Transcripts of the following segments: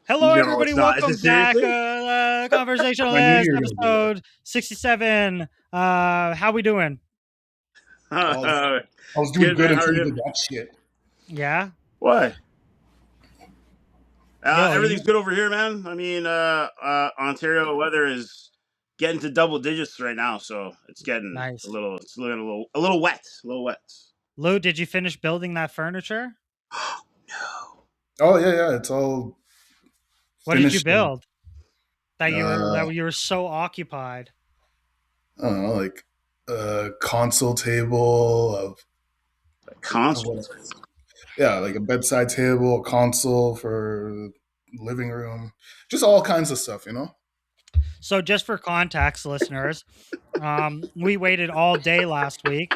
Hello, No, everybody. it's not. Is it Welcome back. seriously? I knew Conversationalist you were gonna do that. episode 67. How we doing? I was, Uh, I was doing Good, good man. How are until you you? did that shit. Yeah. Why? Yo, Everything's good over here, man. I mean, Ontario weather is getting to double digits right now, so it's getting nice. it's a little wet, a little wet. Lou, did you finish building that furniture? No. Oh yeah, it's all What did you finished. And, build? That you were so occupied. I don't know, like a console table A of console. what? Yeah, like a bedside table, a console for living room, just all kinds of stuff. So, just for context, listeners, we waited all day last week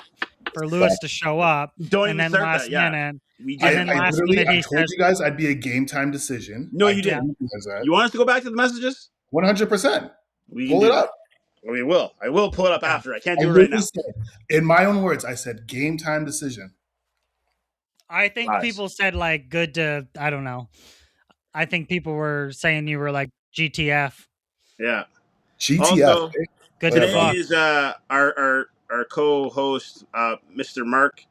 for Lewis to show up, Don't and even then start that. last Yeah, minute, we and did. then I last literally, minute I he told says, you guys I'd be a game time decision. No, I you "Yeah, told didn't. you guys that. You want us to go back to the messages? 100%. We can Pull it do that. up. We will. I will pull it up yeah." after. I can't I do it right literally now. said, in my own words, I said game time decision. I think Lies. people said like good to. I don't know. I think people were saying you were like GTF, Yeah. GTF. Also, good to today Whatever. fuck. is our co-host, Mr. Mark.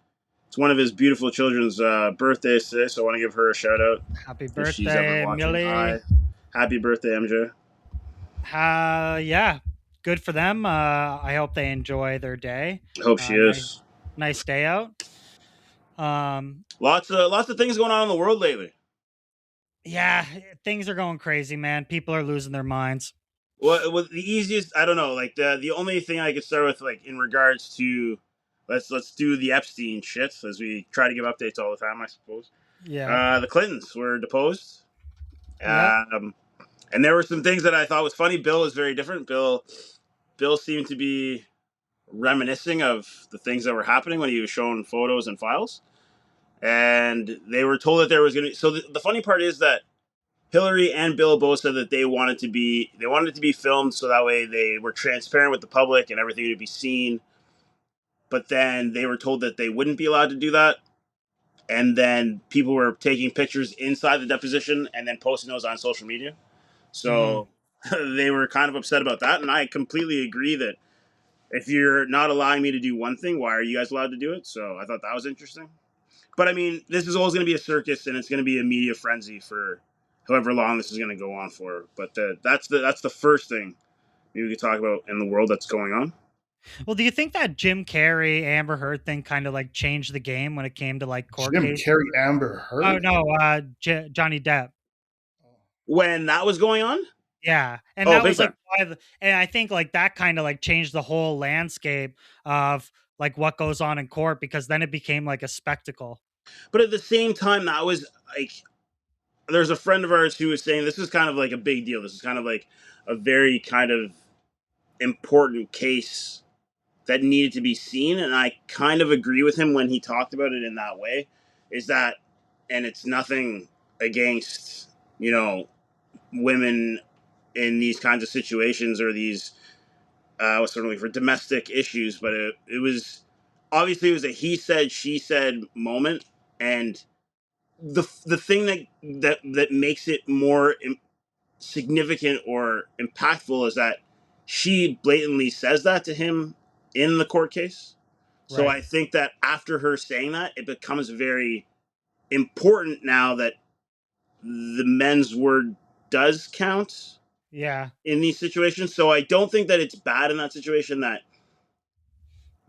It's one of his beautiful children's birthdays today, so I want to give her a shout out Happy if she's ever birthday, watching. Hi, Millie. happy birthday, MJ. Yeah, good for them. I hope they enjoy their day. I hope she Nice, is. nice day out. Lots of things going on in the world lately. Yeah, things are going crazy, man. People are losing their minds. What the easiest? I don't know. Like the only thing I could start with, like in regards to, let's do the Epstein shit as we try to give updates all the time. I suppose. Yeah. The Clintons were deposed. Yep. And there were some things that I thought was funny. Bill is very different. Bill seemed to be reminiscing of the things that were happening when he was showing photos and files. And they were told that there was going to. So the funny part is that Hillary and Bill both said that they wanted it to be filmed so that way they were transparent with the public and everything would be seen. But then they were told that they wouldn't be allowed to do that. And then people were taking pictures inside the deposition and then posting those on social media. So they were kind of upset about that. And I completely agree that if you're not allowing me to do one thing, why are you guys allowed to do it? So I thought that was interesting. But I mean, this is always going to be a circus, and it's going to be a media frenzy for however long this is going to go on for. But that's the first thing maybe we could talk about in the world that's going on. Well, do you think that Jim Carrey Amber Heard thing kind of like changed the game when it came to like court Jim cases? Carrey, Amber Oh Heard. no, Johnny Depp. When that was going on, Yeah, and oh, that big was like time. and I think like that kind of like changed the whole landscape of like what goes on in court because then it became like a spectacle. But at the same time, that was like there's a friend of ours who was saying this is kind of like a big deal. This is kind of like a very kind of important case that needed to be seen, and I kind of agree with him when he talked about it in that way. Is that, and it's nothing against women in these kinds of situations or these certainly for domestic issues, but it was obviously it was a he said she said moment, and the thing that makes it more significant or impactful is that she blatantly says that to him in the court case. So Right. I think that after her saying that, it becomes very important now that the men's word does count Yeah. in these situations. So I don't think that it's bad in that situation that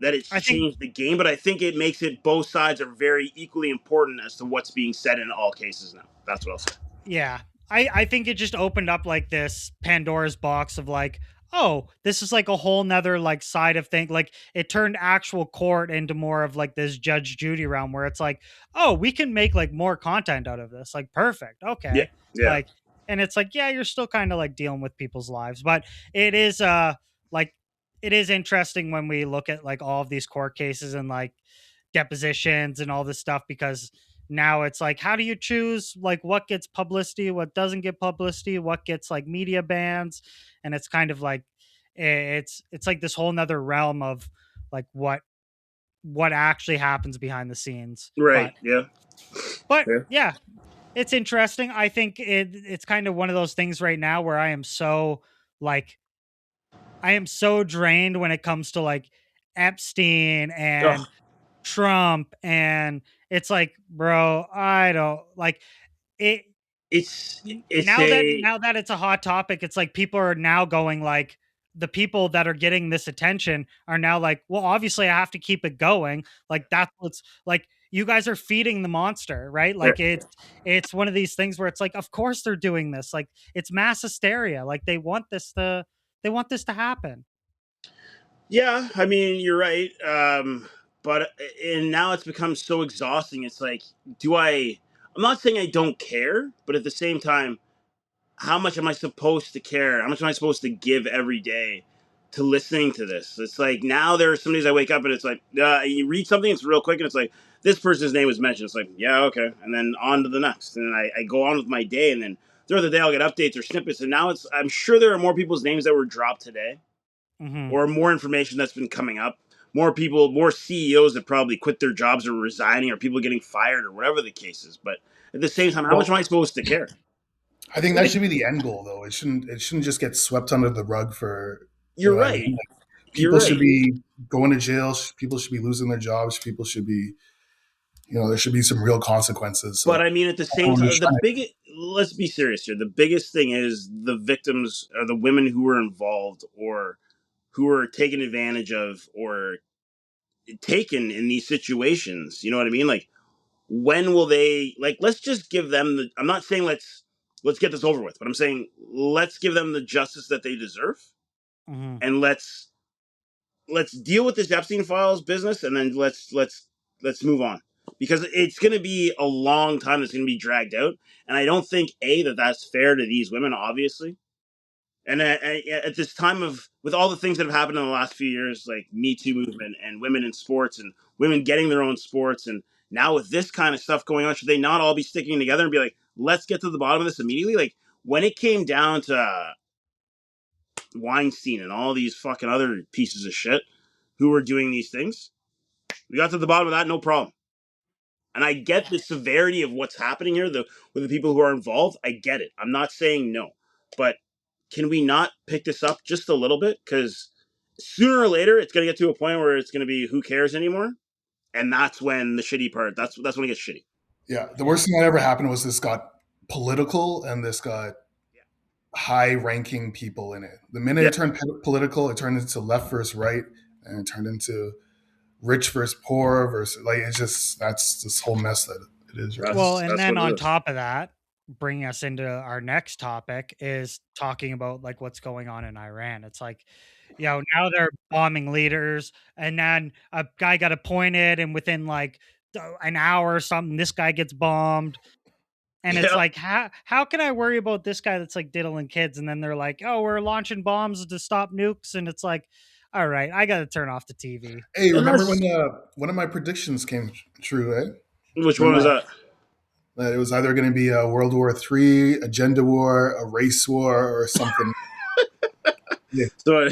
it's I think changed the game, but I think it makes it both sides are very equally important as to what's being said in all cases now. That's what I'll say. yeah. I think it just opened up like this Pandora's box of like, oh, this is like a whole nother like side of thing. Like it turned actual court into more of like this Judge Judy realm where it's like, oh, we can make like more content out of this. Like perfect. Yeah, Okay. yeah, Like and it's like, yeah, you're still kind of like dealing with people's lives. But it is like it is interesting when we look at like all of these court cases and like depositions and all this stuff because now it's like how do you choose like what gets publicity, what doesn't get publicity, what gets like media bans, and it's kind of like it's like this whole nother realm of like what actually happens behind the scenes. right, but yeah, but yeah. yeah, it's interesting. I think it's kind of one of those things right now where like I am so drained when it comes to like Epstein Ugh, and Trump, and it's like, bro, I don't like it. it's a Now that it's a hot topic, it's like people are now going like, the people that are getting this attention are now like, well, obviously I have to keep it going. Like that's what's like, you guys are feeding the monster, right? Like it's one of these things where it's like, of course they're doing this. Like it's mass hysteria. Like they want this to happen. yeah. I mean, you're right. But and now it's become so exhausting. It's like, do I? I'm not saying I don't care, but at the same time, how much am I supposed to care? How much am I supposed to give every day to listening to this? It's like now there are some days I wake up and it's like you read something, it's real quick, and it's like this person's name was mentioned. It's like yeah, okay, and then on to the next, and then I go on with my day, and then throughout the day I'll get updates or snippets, and now it's I'm sure there are more people's names that were dropped today, Hmm. or more information that's been coming up. More people, more CEOs that probably quit their jobs or resigning, or people getting fired, or whatever the case is. But at the same time, how much am I Well, supposed to care? I think that Like, should be the end goal, though. It shouldn't just get swept under the rug for, you you're know what I mean? right. Like, You're people should right. be going to jail. People should be losing their jobs. People should be, there should be some real consequences. But So I mean, at the same everyone time, just trying let's be serious here. The biggest thing is the victims are the women who were involved or who were taken advantage of or taken in these situations. You know what I mean? Like, when will they, like, let's just give them the, I'm not saying let's get this over with, but I'm saying let's give them the justice that they deserve Hmm. and let's deal with this Epstein files business, and then let's move on because it's going to be a long time that's going to be dragged out, and I don't think that's fair to these women, obviously. And at this time of with all the things that have happened in the last few years, like Me Too movement and women in sports and women getting their own sports, and now with this kind of stuff going on, should they not all be sticking together and be like, let's get to the bottom of this immediately? Like when it came down to Weinstein and all these fucking other pieces of shit who were doing these things, we got to the bottom of that, no problem. And I get the severity of what's happening here, with the people who are involved. I get it. I'm not saying no, but can we not pick this up just a little bit? Because sooner or later, it's going to get to a point where it's going to be who cares anymore, and that's when the shitty part. That's when it gets shitty. Yeah, the Yeah. worst thing that ever happened was this got political and this got high-ranking people in it. The minute Yeah, it turned political, it turned into left versus right, and it turned into rich versus poor versus like it's just that's this whole mess that it is right now. Well, that's and that's then what it on is. top of that, bringing us into our next topic is talking about like what's going on in Iran. It's like, now they're bombing leaders, and then a guy got appointed, and within like an hour or something, this guy gets bombed. And it's Yeah. like, how can I worry about this guy that's like diddling kids? And then they're like, oh, we're launching bombs to stop nukes, and it's like, all right, I got to turn off the TV. Hey, And remember when that's one of my predictions came true? Eh? which one was Remember that? that it was either going to be a World War III, a gender war, a race war, or something. Yeah. So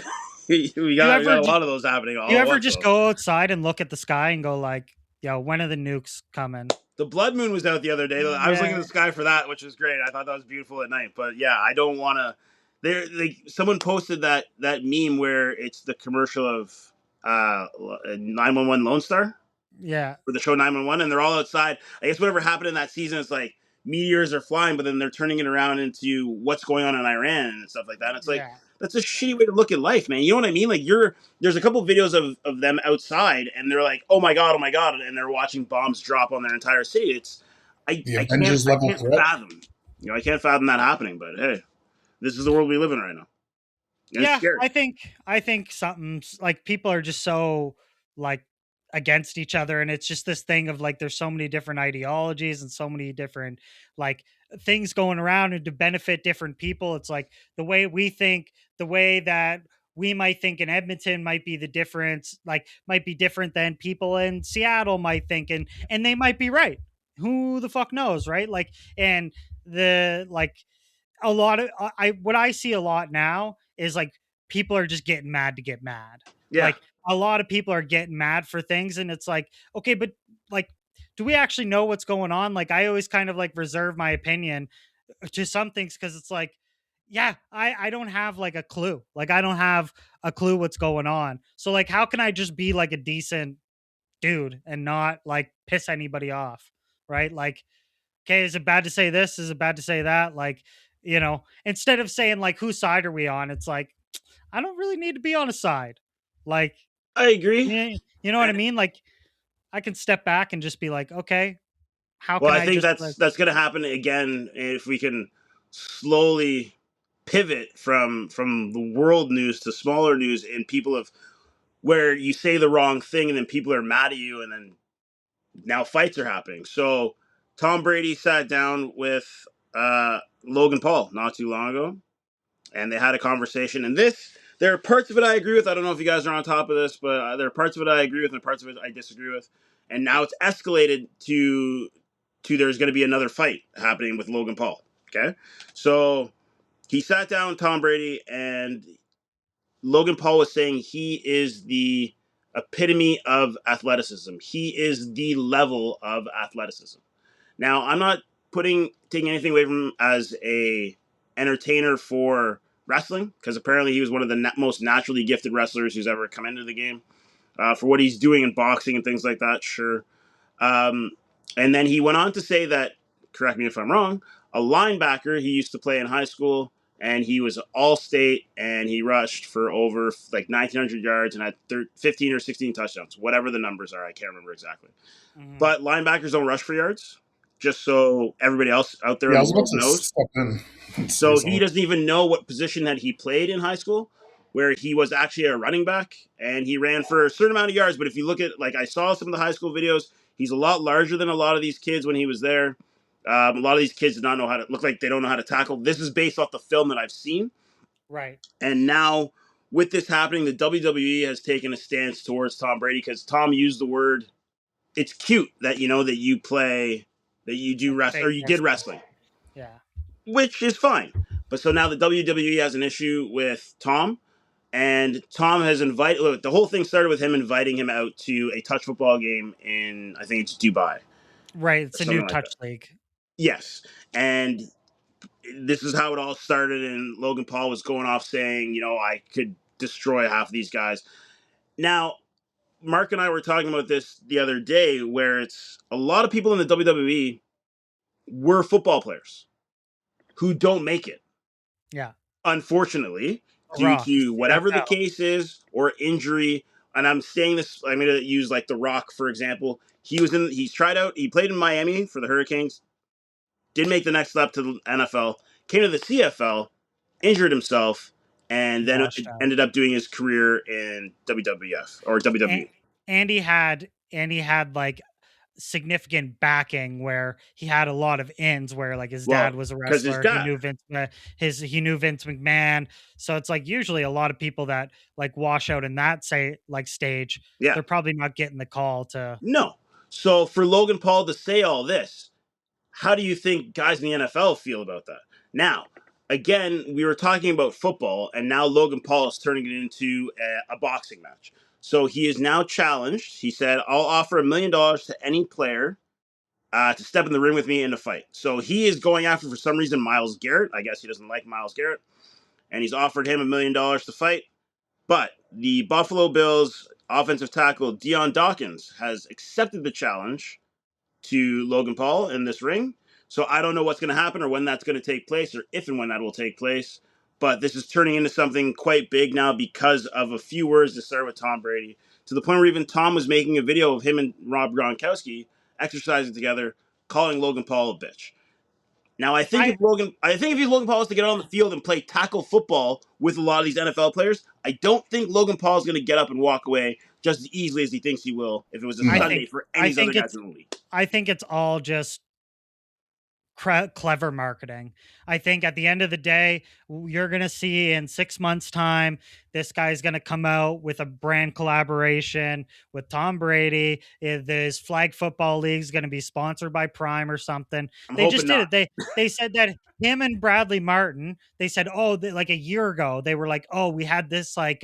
we Do you got ever a lot of those happening Do you all at ever once. just Though go outside and look at the sky and go like, "Yo, when are the nukes coming?" the blood moon was out the other day. I was looking at Yeah, the sky for that, which was great. I thought that was beautiful at night. But yeah, I don't want to. There, like someone posted that meme where it's the commercial of 911 Lone Star yeah, for the show 911, and they're all outside. I guess whatever happened in that season is like meteors are flying, but then they're turning it around into what's going on in Iran and stuff like that. And it's like yeah, that's a shitty way to look at life, man. You know what I mean? Like there's a couple videos of them outside, and they're like, oh my god, and they're watching bombs drop on their entire city. It's The I Avengers level can't threat. fathom. I can't fathom that happening. But hey, this is the world we live in right now, and it's yeah. scary. I think something's like people are just so like against each other, and it's just this thing of like there's so many different ideologies and so many different like things going around and to benefit different people. It's like the way we think, the way that we might think in Edmonton might be the difference, like might be different than people in Seattle might think, and they might be right. Who the fuck knows, right? Like, and the like a lot of I what I see a lot now is like people are just getting mad to get mad. Yeah, Like a lot of people are getting mad for things, and it's like, okay, but like do we actually know what's going on? Like, I always kind of like reserve my opinion to some things because it's like, yeah, I don't have like a clue. Like, I don't have a clue what's going on. So like, how can I just be like a decent dude and not like piss anybody off? Right? Like, okay, is it bad to say this? Is it bad to say that? Like, instead of saying like, whose side are we on? It's like, I don't really need to be on a side. Like, I agree. you know what I mean? Like, I can step back and just be like, okay, how Well, can I I think just that's like, that's going to happen again if we can slowly pivot from the world news to smaller news, and people have where you say the wrong thing and then people are mad at you, and then now fights are happening. So Tom Brady sat down with Logan Paul not too long ago, and they had a conversation. And there are parts of it I agree with. I don't know if you guys are on top of this, but there are parts of it I agree with and parts of it I disagree with. And now it's escalated to there's going to be another fight happening with Logan Paul. Okay, so he sat down with Tom Brady, and Logan Paul was saying he is the epitome of athleticism. He is the level of athleticism. Now, I'm not taking anything away from him as a entertainer for wrestling, because apparently he was one of the most naturally gifted wrestlers who's ever come into the game. For what he's doing in boxing and things like that, sure. Um, and then he went on to say that, correct me if I'm wrong, a linebacker he used to play in high school, and he was all state, and he rushed for over like 1,900 yards and had 15 or 16 touchdowns, whatever the numbers are. I can't remember exactly. mhm. But linebackers don't rush for yards, just so everybody else out there Yeah, in I the was about world to knows. step in and say So he something. doesn't even know what position that he played in high school, where he was actually a running back and he ran for a certain amount of yards. But if you look at, like, I saw some of the high school videos, he's a lot larger than a lot of these kids when he was there. A lot of these kids do not know how to look like they don't know how to tackle. This is based off the film that I've seen. Right. And now with this happening, the WWE has taken a stance towards Tom Brady because Tom used the word, it's cute that that you play, that you do Like rest or fake you did wrestling. wrestling, Yeah. which is fine. But so now the WWE has an issue with Tom, and Tom has invited. Look, the whole thing started with him inviting him out to a touch football game in, I think it's Dubai Right. or It's a new something like that. touch league. Yes, and this is how it all started. And Logan Paul was going off saying, I could destroy half of these guys. Now, Mark and I were talking about this the other day, where it's a lot of people in the WWE were football players who don't make it, Yeah. unfortunately, The due Rock, to whatever the CFL. case is or injury. And I'm saying this, I'm going to use like The Rock, for example. He's tried out, he played in Miami for the Hurricanes, didn't make the next step to the NFL, came to the CFL, injured himself, and then Washed out. ended up doing his career in WWF or And, WWE. and he had like significant backing where he had a lot of ins where like his Well, dad was a because his wrestler. He dad, knew he knew Vince McMahon. So it's like usually a lot of people that like wash out in that say like stage, yeah, they're probably not getting the call to. no. So for Logan Paul to say all this, how do you think guys in the NFL feel about that? Now, again, we were talking about football, and now Logan Paul is turning it into a boxing match. So he is now challenged. He said, I'll offer $1 million to any player to step in the ring with me in a fight. So he is going after, for some reason, Myles Garrett. I guess he doesn't like Myles Garrett. And he's offered him $1 million to fight. But the Buffalo Bills offensive tackle, Deion Dawkins, has accepted the challenge to Logan Paul in this ring. So I don't know what's going to happen or when that's going to take place or if and when that will take place. But this is turning into something quite big now because of a few words to start with Tom Brady, to the point where even Tom was making a video of him and Rob Gronkowski exercising together, calling Logan Paul a bitch. Now I I think if Logan Paul was to get on the field and play tackle football with a lot of these NFL players, I don't think Logan Paul is going to get up and walk away just as easily as he thinks he will if it was a I No. Sunday think for any I of these other think guys it's in the league. I think it's all just clever marketing. I think at the end of the day, you're going to see in 6 months' time, this guy's going to come out with a brand collaboration with Tom Brady. This flag football league is going to be sponsored by Prime or something. I'm They hoping just did not. it. They said that him and Bradley Martin, they said, oh, like a year ago, they were like, oh, we had this like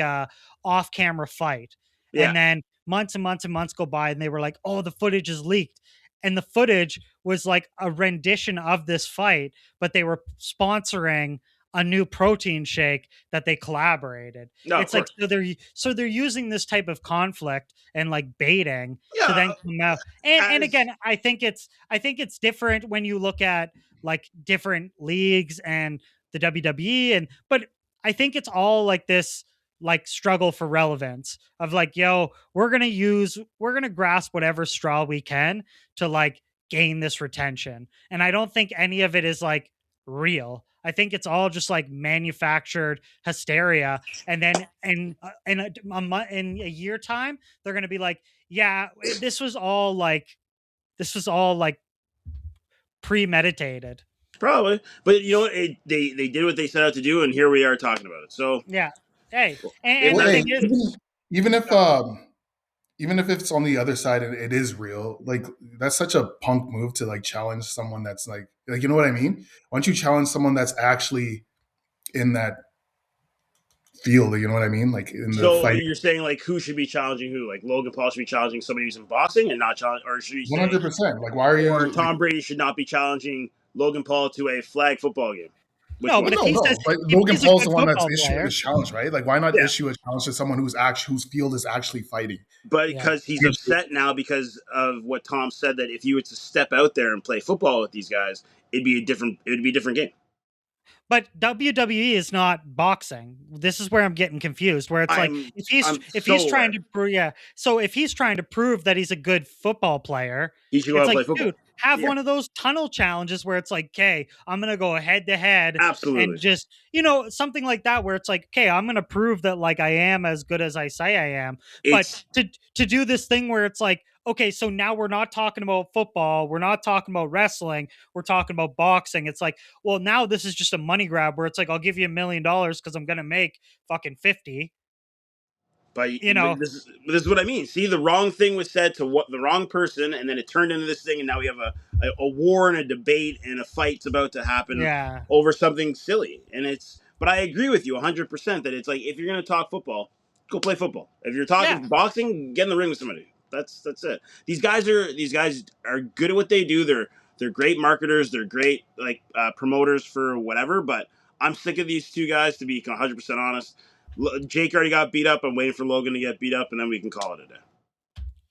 off camera fight. Yeah. And then months and months and months go by and they were like, oh, the footage is leaked. and the footage was like a rendition of this fight, but they were sponsoring a new protein shake that they collaborated. No, of It's like course. so they're using this type of conflict and like baiting to Yeah, then come out. And as again, I think it's different when you look at like different leagues and the WWE, and but I think it's all like this like struggle for relevance of like, yo, we're gonna grasp whatever straw we can to like gain this retention. And I don't think any of it is like real. I think it's all just like manufactured hysteria. And then in a year time, they're gonna be like, yeah, this was all like premeditated. probably, but you know what? They did what they set out to do, and here we are talking about it. So Yeah. Hey, if and the Well, hey, thing that's is, even if oh, even if it's on the other side and it is real, like that's such a punk move to like challenge someone that's like you know what I mean? Why don't you challenge someone that's actually in that field? You know what I mean? Like in the so. fight, You're saying like who should be challenging who? Like Logan Paul should be challenging somebody who's in boxing and not challenge, or should you one say, hundred percent. Like why are or you like? Tom Brady should not be challenging Logan Paul to a flag football game? Which no, Well, but one? if no, he says no. But if Logan he's a Paul's good the one that's football issuing player, the challenge, right? Like why not Yeah, issue a challenge to someone whose field is actually fighting? but yeah. because he's upset now because of what Tom said, that if you were to step out there and play football with these guys, it would be a different game. But WWE is not boxing. This is where I'm getting confused. Where it's like I'm if I'm if so he's trying aware. to prove, yeah. So if he's trying to prove that he's a good football player, He should go out it's and like, play football. dude, have Yeah, one of those tunnel challenges where it's like, okay, I'm gonna go head to head and absolutely. just something like that, where it's like, okay, I'm gonna prove that like I am as good as I say I am. But It's to do this thing where it's like, okay, so now we're not talking about football, we're not talking about wrestling, we're talking about boxing. It's like, well, now this is just a money grab where it's like, I'll give you $1 million because I'm gonna make fucking 50. but this is what I mean. See, the wrong thing was said to what the wrong person, and then it turned into this thing, and now we have a war and a debate and a fight's about to happen Yeah, over something silly. And it's but I agree with you 100% that it's like if you're gonna talk football, go play football. If you're yeah, talking boxing, get in the ring with somebody. That's it. These guys are good at what they do. They're great marketers. They're great like promoters for whatever. But I'm sick of these two guys, to be 100% honest. Jake already got beat up. I'm waiting for Logan to get beat up, and then we can call it a day.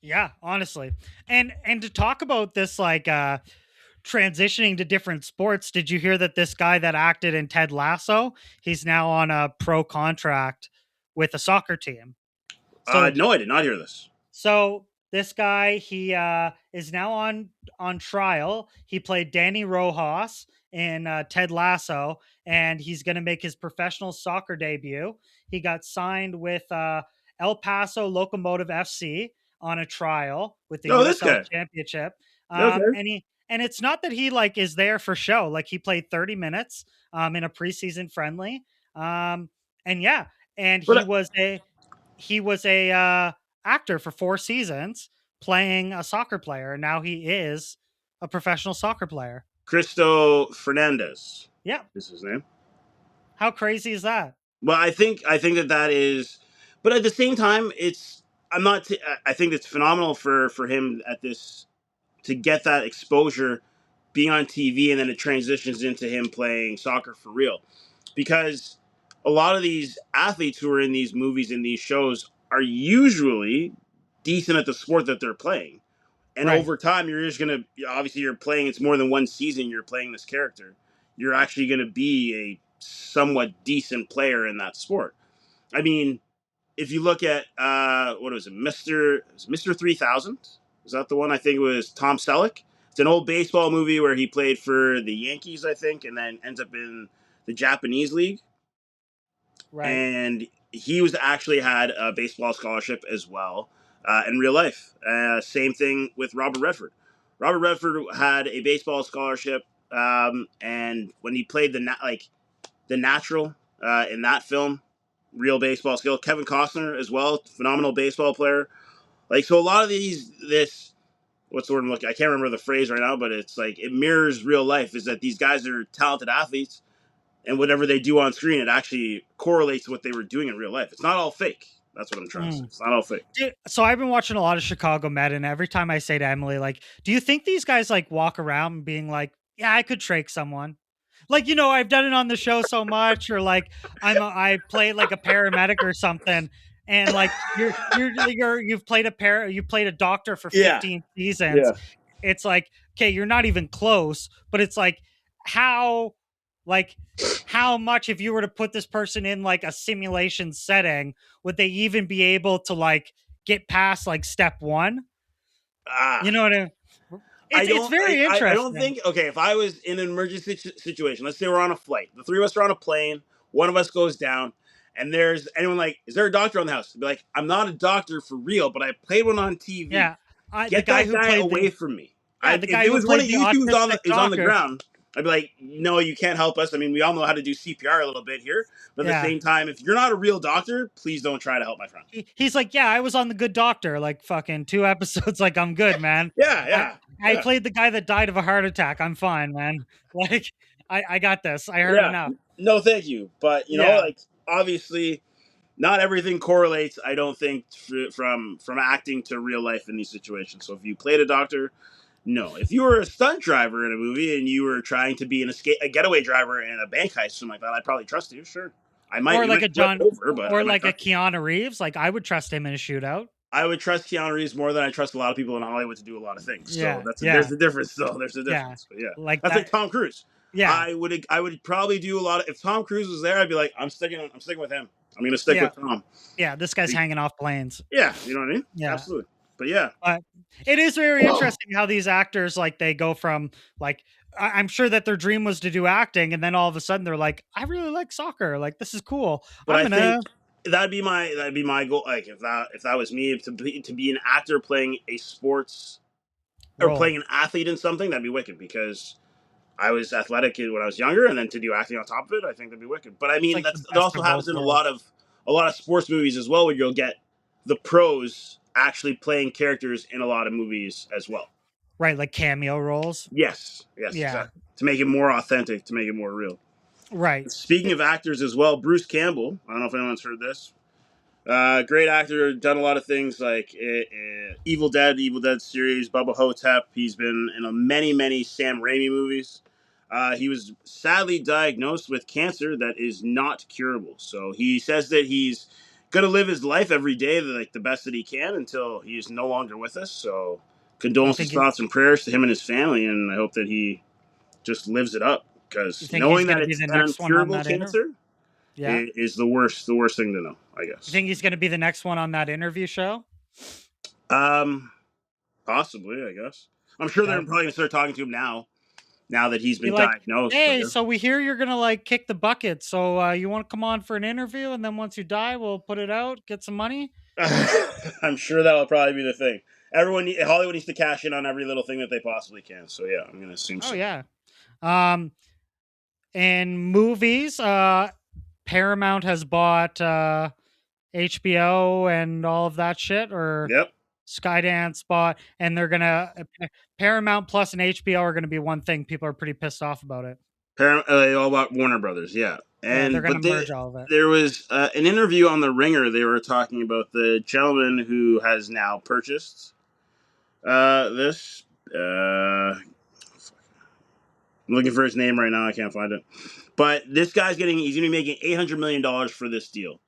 yeah, honestly. And to talk about this like transitioning to different sports, did you hear that this guy that acted in Ted Lasso, he's now on a pro contract with a soccer team? So No, I did not hear this. So this guy, he is now on trial. He played Danny Rojas in Ted Lasso, and he's going to make his professional soccer debut. He got signed with El Paso Locomotive FC on a trial with the No, this USL guy. Championship. Okay, And it's not that he like is there for show. Like he played 30 minutes in a preseason friendly. And yeah, and but he was a actor for 4 seasons playing a soccer player, and now he is a professional soccer player. Cristo Fernandez Yeah, is his name. how crazy is that? Well, I think that is, but at the same time, it's I'm not. I think it's phenomenal for him at this to get that exposure, being on TV, and then it transitions into him playing soccer for real, because a lot of these athletes who are in these movies and these shows are usually decent at the sport that they're playing. And Right. over time, you're just gonna obviously you're playing. It's more than one season. You're playing this character. You're actually gonna be a somewhat decent player in that sport. I mean, if you look at what was it, Mister 3000? Is that the one? I think it was Tom Selleck. It's an old baseball movie where he played for the Yankees, I think, and then ends up in the Japanese league. Right. And he was actually had a baseball scholarship as well in real life. Same thing with Robert Redford. Robert Redford had a baseball scholarship, and when he played the natural in that film, real baseball skill. Kevin Costner as well, phenomenal baseball player. Like so, a lot of this what's the word I'm looking? I can't remember the phrase right now, but it's like it mirrors real life. Is that these guys are talented athletes, and whatever they do on screen, it actually correlates to what they were doing in real life. It's not all fake. That's what I'm trying to say. Mm. It's not all fake. Dude, so I've been watching a lot of Chicago Med, and every time I say to Emily, like, do you think these guys like walk around being like, yeah, I could trach someone? Like, I've done it on the show so much, or like I play like a paramedic or something, and like you've played you played a doctor for Yeah. 15 seasons. Yeah. It's like, okay, you're not even close, but it's like how like how much, if you were to put this person in like a simulation setting, would they even be able to like get past like step one? Ah. You know what I mean? It's very I don't interesting. think, okay, if I was in an emergency situation, let's say we're on a flight, the three of us are on a plane, one of us goes down, and there's anyone like, is there a doctor on the house? I'd be like, I'm not a doctor for real, but I played one on TV. Yeah. The Get guy that who guy played away from me. the If guy it who was one played of the you two autistic who's on the doctor. ground, I'd be like, no, you can't help us. I mean, we all know how to do CPR a little bit here. But at the Yeah. same time, if you're not a real doctor, please don't try to help my friend. He's like, yeah, I was on The Good Doctor, like fucking 2 episodes. Like, I'm good, man. Yeah. I played the guy that died of a heart attack. I'm fine, man. Like, I got this. I heard Yeah. enough. No, thank you. But, Yeah. like, obviously, not everything correlates, I don't think, from acting to real life in these situations. So if you played a doctor, no. If you were a stunt driver in a movie and you were trying to be a getaway driver in a bank heist or something like that, I'd probably trust you. Sure, Or you like a might flip John, over, but I or might like a trust you. Keanu Reeves. Like, I would trust him in a shootout. I would trust Keanu Reeves more than I trust a lot of people in Hollywood to do a lot of things. So Yeah. there's Yeah. a difference. Though there's a Yeah. difference. But yeah, Like that's like that. Tom Cruise. Yeah. I would probably do a lot of, if Tom Cruise was there, I'd be like, I'm sticking with him. I'm gonna stick Yeah. with Tom. Yeah. This guy's hanging off planes. Yeah, you know what I mean? Yeah. Absolutely. But yeah. But it is very interesting how these actors, like, they go from like, I'm sure that their dream was to do acting, and then all of a sudden they're like, I really like soccer. Like, this is cool. But I'm I gonna think that'd be my goal. Like if that was me, to be an actor playing a sports or roll. playing an athlete in something, that'd be wicked because I was athletic when I was younger, and then to do acting on top of it, I think that'd be wicked. But I It's mean, like the that best also of both happens in worlds. a lot of sports movies as well, where you'll get the pros actually playing characters in a lot of movies as well. Right, like cameo roles. Yes, Yeah. exactly. To make it more authentic, to make it more real. Right. Speaking of actors as well, Bruce Campbell. I don't know if anyone's heard this. Great actor, done a lot of things like Evil Dead series, Bubba Hotep. He's been in many Sam Raimi movies. He was sadly diagnosed with cancer that is not curable. So he says that he's going to live his life every day like the best that he can until he is no longer with us. So You condolences, think he, thoughts, and prayers to him and his family, and I hope that he just lives it up you because think he's knowing that gonna be it's the an next one on incurable that interview? cancer Yeah. is the worst thing to know, I You guess. think he's gonna be the next one on that interview show? Possibly, I guess. I'm sure they're probably gonna start talking to him now that he's Be been like, diagnosed. hey, so we hear you're gonna like kick the bucket. So you want to come on for an interview, and then once you die, we'll put it out, get some money. I'm sure that'll probably be the thing. Hollywood needs to cash in on every little thing that they possibly can. So yeah, I'm gonna assume so. Oh yeah. In movies, Paramount has bought HBO and all of that shit, or Yep. Skydance bought, and they're gonna Paramount Plus and HBO are gonna be one thing. People are pretty pissed off about it. All about Warner Brothers, yeah. Yeah, they're And gonna merge all of it. there was an interview on The Ringer. They were talking about the gentleman who has now purchased this. I'm looking for his name right now. I can't find it. But this guy's he's going to be making $800 million for this deal.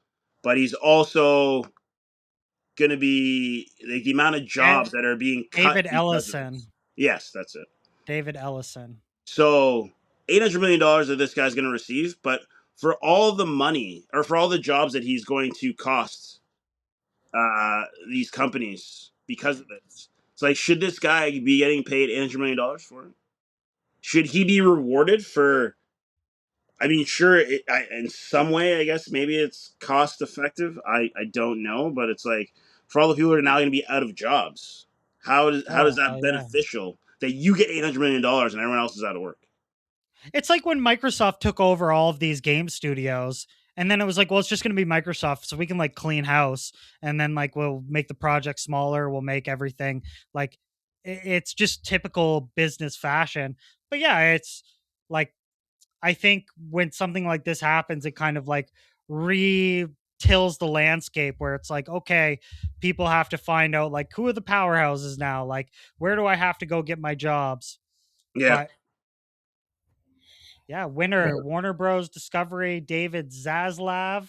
But he's also going to be, like, the amount of jobs that are being cut. David Ellison. Yes, that's it. David Ellison. So $800 million that this guy's going to receive. But for all the money, or for all the jobs that he's going to cost these companies because of this, it's like, should this guy be getting paid $800 million for it? Should he be rewarded for? I mean, sure, in some way, I guess maybe it's cost effective. I don't know, but it's like, for all the people that are now going to be out of jobs, how does that beneficial that you get $800 million and everyone else is out of work? It's like when Microsoft took over all of these game studios, and then it was like, well, it's just going to be Microsoft, so we can like clean house, and then like we'll make the project smaller, we'll make everything like it's just typical business fashion. But yeah, it's like, I think when something like this happens, it kind of like retakes tills the landscape where it's like, okay, people have to find out like who are the powerhouses now, like where do I have to go get my jobs. Yeah, But yeah, winner Warner Bros. Discovery, David Zaslav,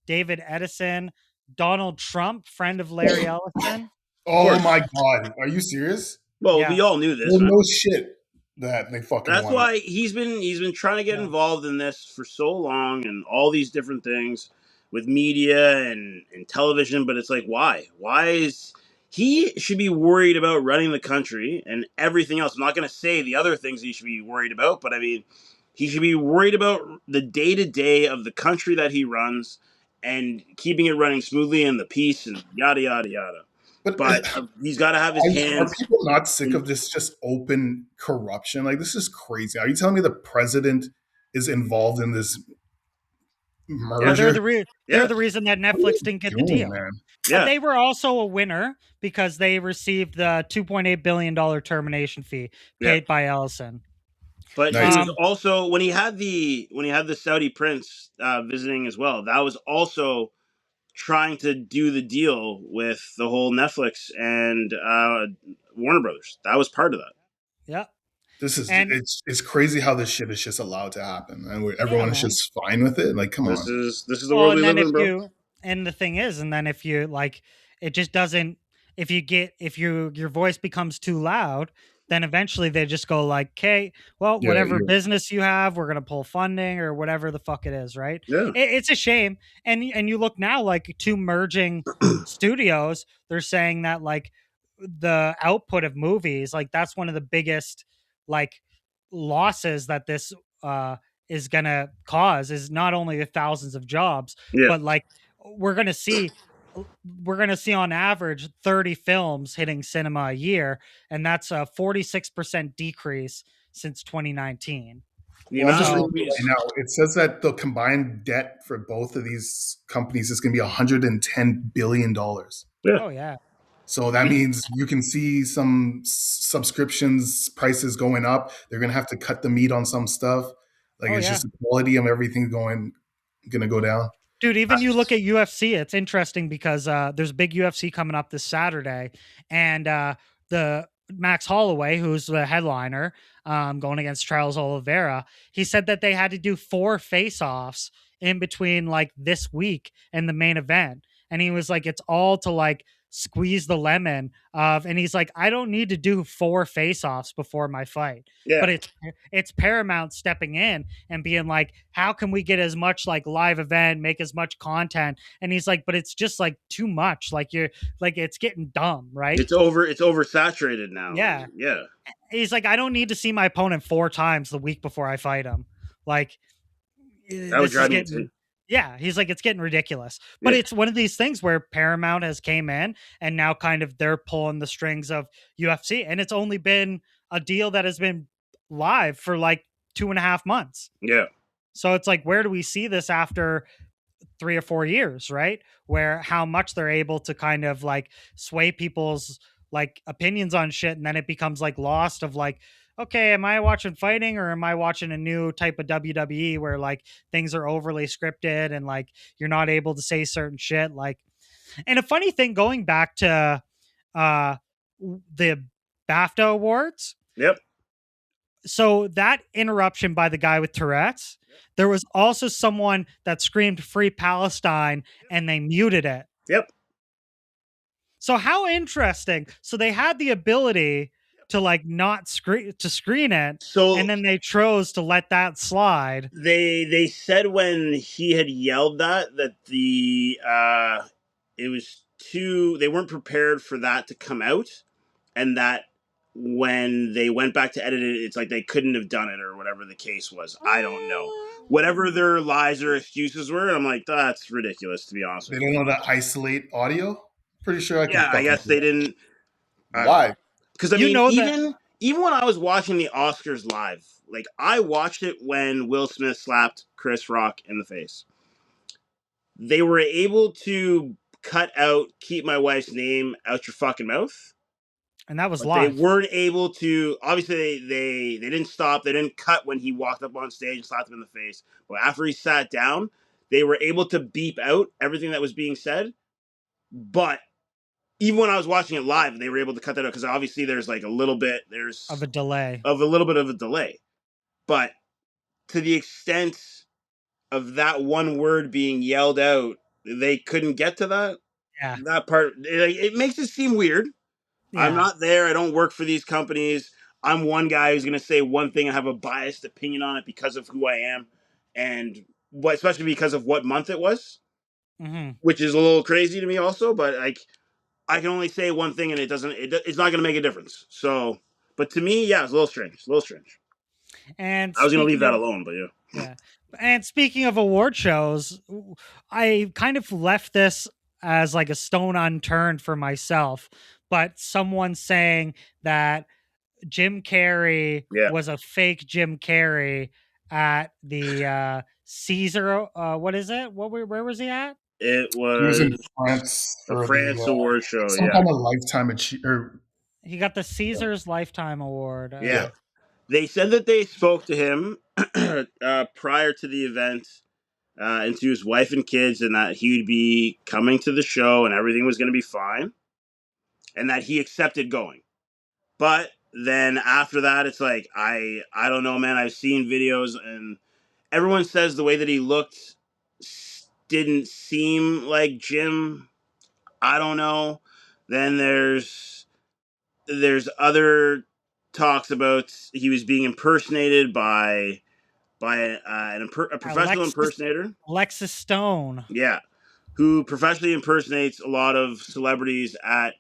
David Edison, Donald Trump, friend of Larry Ellison. of Oh course. my god, are you serious? Well, Yeah. we all knew this, Well, man. no shit that they fucking That's won it. why he's been trying to get Yeah. involved in this for so long and all these different things with media and television, but it's like why is he should be worried about running the country and everything else. I'm not going to say the other things he should be worried about, but I mean he should be worried about the day-to-day of the country that he runs and keeping it running smoothly and the peace and yada yada yada. But But he's got to have his are hands people not sick in. of this just open corruption? Like, this is crazy. Are you telling me the president is involved in this Well, merger? they're Yes. the reason that What are Netflix they didn't get the doing, deal. man? Yeah. They were also a winner because they received the $2.8 billion termination fee Yeah. paid by Ellison. But he Nice. was also when he had the Saudi prince visiting as well. That was also trying to do the deal with the whole Netflix and Warner Brothers. That was part of that. Yeah. This is And it's crazy how this shit is just allowed to happen, and yeah, everyone is man. just fine with it. Like, come This on. is the Well, world we and live then in, bro. and the thing is, and then if you like, it just doesn't, if your voice becomes too loud, then eventually they just go like, okay, well, Yeah, whatever yeah. business you have, we're going to pull funding or whatever the fuck it is. Right. Yeah. It's a shame. And you look now, like two merging studios, they're saying that like the output of movies, like that's one of the biggest, like losses that this, is going to cause is not only the thousands of jobs, Yeah. but like we're going to see we're going to see on average 30 films hitting cinema a year, and that's a 46% decrease since 2019. The Well, I'm amount just of So reading it movies. right now. It says that the combined debt for both of these companies is going to be $110 billion. Yeah. oh yeah. So that means you can see some subscriptions prices going up. They're going to have to cut the meat on some stuff. Like, Oh it's yeah. just the quality of everything going to go down. Dude, even you look at UFC, it's interesting because there's a big UFC coming up this Saturday, and the Max Holloway, who's the headliner, going against Charles Oliveira, he said that they had to do 4 face-offs in between like this week and the main event, and he was like, it's all to like squeeze the lemon of, and he's like, I don't need to do 4 face-offs before my fight, Yeah. but it's Paramount stepping in and being like, how can we get as much like live event, make as much content? And he's like, but it's just like too much. Like you're like, it's getting dumb, right? It's oversaturated now. Yeah. Yeah. He's like, I don't need to see my opponent 4 times the week before I fight him. Like That would this is drive me getting, insane. yeah, he's like, it's getting ridiculous. But Yeah. it's one of these things where Paramount has came in and now kind of they're pulling the strings of UFC. And it's only been a deal that has been live for like 2.5 months. Yeah. So it's like, where do we see this after 3 or 4 years, right? Where how much they're able to kind of like sway people's like opinions on shit, and then it becomes like lost of like, okay, am I watching fighting or am I watching a new type of WWE where like things are overly scripted and like you're not able to say certain shit? Like, and a funny thing going back to uh the BAFTA awards, Yep. so that interruption by the guy with Tourette's, there was also someone that screamed "Free Palestine" and they muted it. Yep. So how interesting. So they had the ability to like not screen it, So and then they chose to let that slide. they said when he had yelled that the it was too, they weren't prepared for that to come out, and that when they went back to edit it, it's like they couldn't have done it or whatever the case was. I don't know. Whatever their lies or excuses were, I'm like, that's ridiculous, to be honest They with you. don't know how to isolate audio. Pretty sure I can. Yeah, I guess they didn't. Why? Because I You mean, know that even when I was watching the Oscars live, like I watched it when Will Smith slapped Chris Rock in the face. They were able to cut out "keep my wife's name out your fucking mouth," and that was but they live. weren't able to. Obviously, they didn't stop. They didn't cut when he walked up on stage and slapped him in the face. But after he sat down, they were able to beep out everything that was being said. But even when I was watching it live, they were able to cut that out because obviously there's like a little bit Of a delay. of a little bit of a delay. But to the extent of that one word being yelled out, they couldn't get to Yeah. that part. It makes it seem weird. I'm Yeah. not there. I don't work for these companies. I'm one guy who's going to say one thing and have a biased opinion on it because of who I am, and especially because of what month it was, Mm-hmm. which is a little crazy to me also. But like, I can only say one thing, and it's not going to make a difference. So, but to me, yeah, it's a little strange. A little strange. And I was going to leave speaking that of alone, but yeah. Yeah. And speaking of award shows, I kind of left this as like a stone unturned for myself, but someone saying that Jim Carrey Yeah. was a fake Jim Carrey at the Caesar what is it? Where was he at? It He was in was France a for France the award show. some Yeah. kind of lifetime or He got the Caesar's Lifetime Award. Yeah. yeah. They said that they spoke to him prior to the event and to his wife and kids, and that he would be coming to the show and everything was going to be fine, and that he accepted going. But then after that, it's like I don't know, man. I've seen videos, and everyone says the way that he looked didn't seem like Jim. I don't know. Then there's other talks about he was being impersonated by a professional impersonator. Alexis Stone. Yeah, who professionally impersonates a lot of celebrities at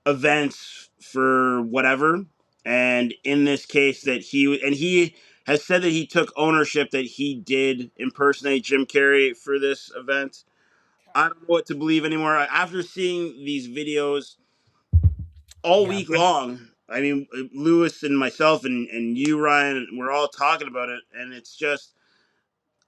events for whatever. And in this case, that he has said that he took ownership that he did impersonate Jim Carrey for this event. I don't know what to believe anymore. After seeing these videos all Yeah, week long, I mean, Lewis and myself and you, Ryan, we're all talking about it, and it's just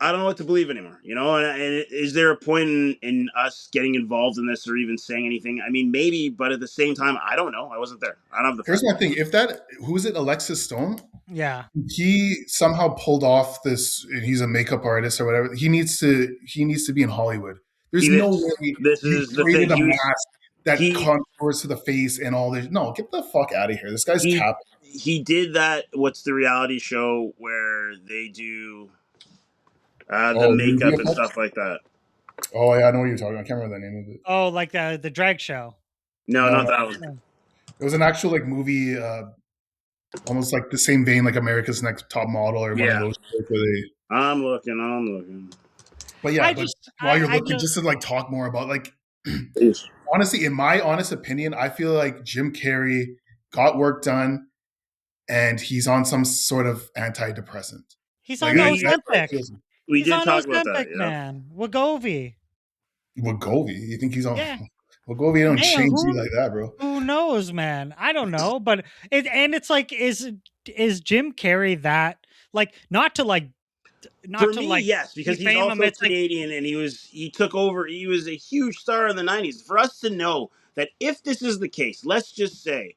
I don't know what to believe anymore, you know. And is there a point in us getting involved in this or even saying anything? I mean, maybe, but at the same time, I don't know. I wasn't there. I don't have the Here's facts. my thing: if that who's it, Alexis Stone? yeah. He somehow pulled off this. And he's a makeup artist or whatever. He needs to be in Hollywood. There's He no is. way This you is the thing. created a mask that He contours to the face and all this. No, get the fuck out of here. This guy's he tapped. he did that. What's the reality show where they do the Oh, Ruby makeup and effect? stuff like that? Oh yeah, I know what you're talking about. I can't remember the name of it. Oh, like the drag show. No, No, not no. that one. It was an actual like movie, almost like the same vein, like America's Next Top Model or one of Yeah, those shows where they. I'm looking. I'm looking. But yeah, but while you're I looking, just just to like talk more about like, Jeez. honestly, in my honest opinion, I feel like Jim Carrey got work done, and he's on some sort of antidepressant. he's Like on the We that's what it Ozempic. feels. we He's did on talk about that. Ozempic, Yeah. man. Wegovy. Wegovy, you think he's on? Yeah. Wegovy don't Man, change you like that, bro. who knows, man? I don't know, but it's like is Jim Carrey that like not to like For not to me, like yes, because he's defame him? also It's like Canadian and he took over. He was a huge star in the '90s. For us to know that if this is the case, let's just say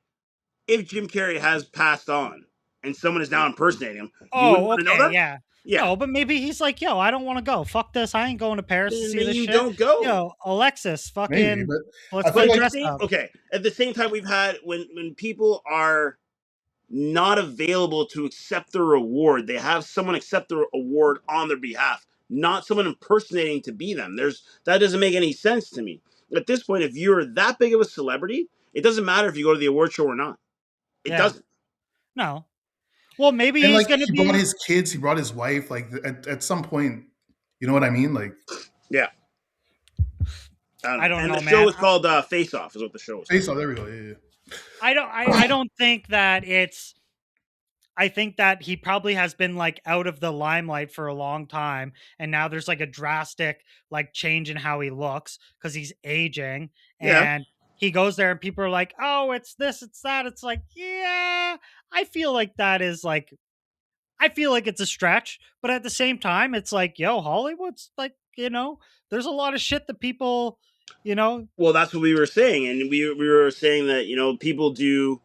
if Jim Carrey has passed on and someone is now impersonating him, you wouldn't oh want to know okay that. yeah. Yeah, No, but maybe he's like, yo, I don't want to go. Fuck this. I ain't going to Paris to then see this you shit. don't go. Yo, Alexis, Maybe, fucking, but let's I feel But go at like the dress same up. okay, at the same time, we've had when people are not available to accept the reward, they have someone accept the award on their behalf, not someone impersonating to be them. That doesn't make any sense to me. At this point, if you're that big of a celebrity, it doesn't matter if you go to the award show or not. It Yeah. doesn't. No. Well, maybe and he's like gonna he brought be. his kids, he brought his wife. Like at some point, you know what I mean? Like Yeah. I don't I know. don't And know, the show man. was called Face Off, is what the show was face called. off. There we go. Yeah, I don't think that it's. I think that he probably has been like out of the limelight for a long time, and now there's like a drastic like change in how he looks because he's aging, Yeah. and he goes there and people are like, "Oh, it's this, it's that." It's like, yeah, I feel like that is like I feel like it's a stretch, but at the same time, it's like, yo, Hollywood's like, there's a lot of shit that people, you know, Well, that's what we were saying, and we were saying that people do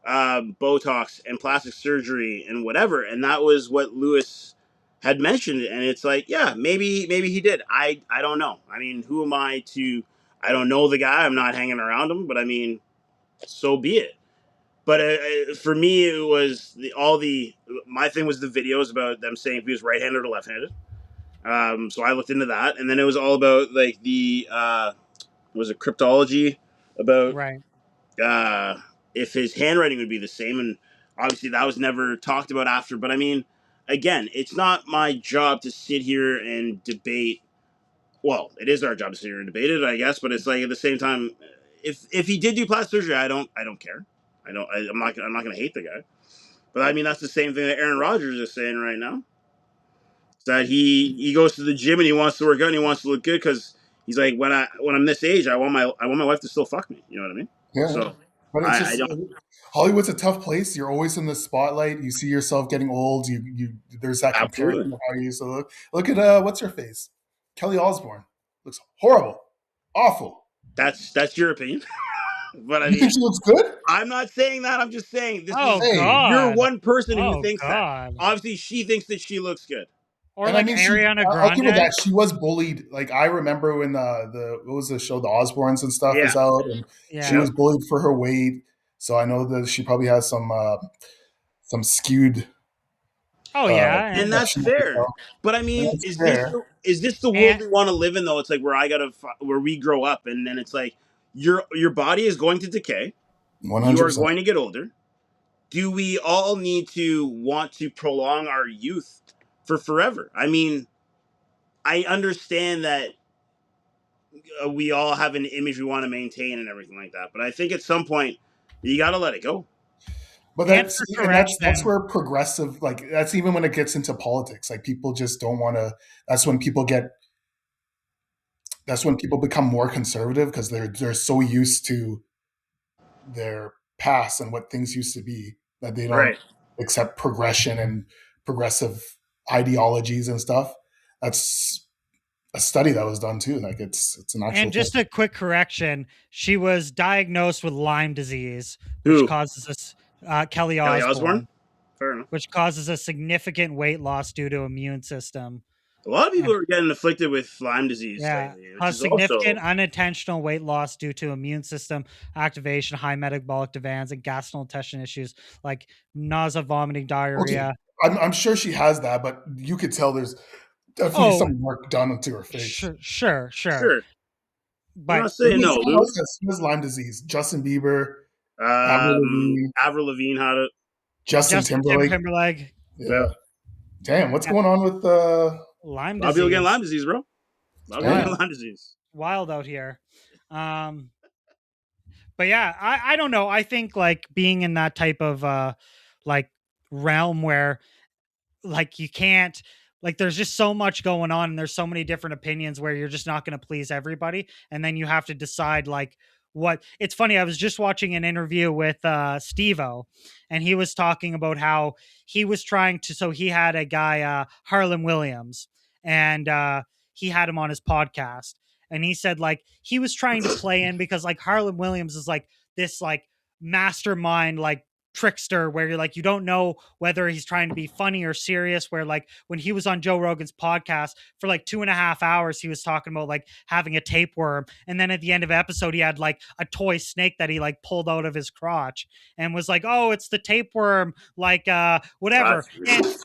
Botox and plastic surgery and whatever, and that was what Lewis had mentioned it, and it's like, yeah, maybe he did. I don't know. I mean, who am I to? I don't know the guy. I'm not hanging around him, but I mean, so be it. But for me, it was the my thing was the videos about them saying if he was right-handed or left-handed. So I looked into that, and then it was all about like the was it cryptology about Right. uh, if his handwriting would be the same, and obviously that was never talked about after. But I mean, again, it's not my job to sit here and debate. Well, it is our job to sit here and debate it, I guess. But it's like at the same time, if he did do plastic surgery, I don't care. I'm not going to hate the guy. But I mean, that's the same thing that Aaron Rodgers is saying right now. That he goes to the gym and he wants to work out and he wants to look good because he's like when I'm this age, I want my wife to still fuck me. You know what I mean? Yeah. So But it's I just don't. Hollywood's a tough place. You're always in the spotlight. You see yourself getting old. You there's that comparison Absolutely. of how you used to look. Look at what's her face? Kelly Osbourne looks horrible, awful. That's your opinion, but I You think mean, she looks good? I'm not saying that. I'm just saying this Oh is Hey, you're God. one person who Oh thinks that. God. Obviously, she thinks that she looks good. Or and I like mean, Ariana I'll give her Grande. that. She was bullied. Like I remember when the what was the show, The Osbournes and stuff Yeah. was out, and she Yeah. Yep. was bullied for her weight. So I know that she probably has some skewed Oh yeah. And And that's perception of fair. herself. But I And mean, that's fair. is this the world and we want to live in? Though it's like where we grow up, and then it's like your body is going to decay. You are 100%. going to get older. Do we all need to want to prolong our youth for forever? I mean, I understand that we all have an image we want to maintain and everything like that, but I think at some point you got to let it go. But and that's for and that's correction. where progressive, like that's even when it gets into politics. Like people just don't want to. That's when people get. That's when people become more conservative because they're so used to their past and what things used to be that they don't Right. accept progression and progressive ideologies and stuff. That's a study that was done too. Like it's an actual And thing. just a quick correction, she was diagnosed with Lyme disease, which Who? causes us Kelly Kelly Osbourne? Osbourne, Fair enough. which causes a significant weight loss due to immune system. A lot of people And are getting afflicted with Lyme disease yeah, lately, which cause is significant also unintentional weight loss due to immune system activation, high metabolic demands, and gastrointestinal issues like nausea, vomiting, Okay, diarrhea. I'm sure she has that, but you could tell there's definitely Oh, some work done to her face. sure. sure. I'm But not saying no, Who Lou. else has Lyme disease? Justin Bieber, Avril Lavigne, Avril Lavigne had it. Justin Justin Tim Timberlake. Timberlake, Yeah. Yeah. Damn, what's yeah, going on with Lyme A lot of people getting Lyme disease. disease, bro. A lot of people damn. getting Wild, Lyme disease. wild out here. Um, but yeah, I don't know. I think like being in that type of like realm where like you can't like there's just so much going on and there's so many different opinions where you're just not going to please everybody and then you have to decide like what it's funny. I was just watching an interview with Steve-O and he was talking about how he was trying to so he had a guy Harlan Williams and he had him on his podcast and he said like he was trying to play in because like Harlan Williams is like this like mastermind like trickster where you're like you don't know whether he's trying to be funny or serious where like when he was on Joe Rogan's podcast for like 2.5 hours he was talking about like having a tapeworm and then at the end of the episode he had like a toy snake that he like pulled out of his crotch and was like oh it's the tapeworm like whatever That's and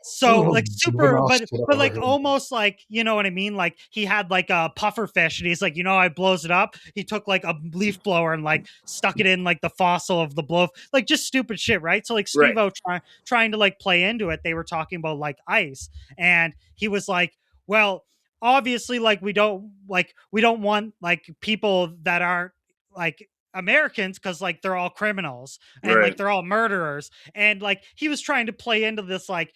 so We're like moving super all shit but over like here. almost like you know what I mean like he had like a puffer fish and he's like you know I blows it up he took like a leaf blower and like stuck it in like the fossil of the blow like just stupid shit right so like right. Steve-O trying to like play into it they were talking about like ice and he was like well obviously like we don't want like people that aren't like Americans because like they're all criminals and like Right. they're all murderers and like he was trying to play into this like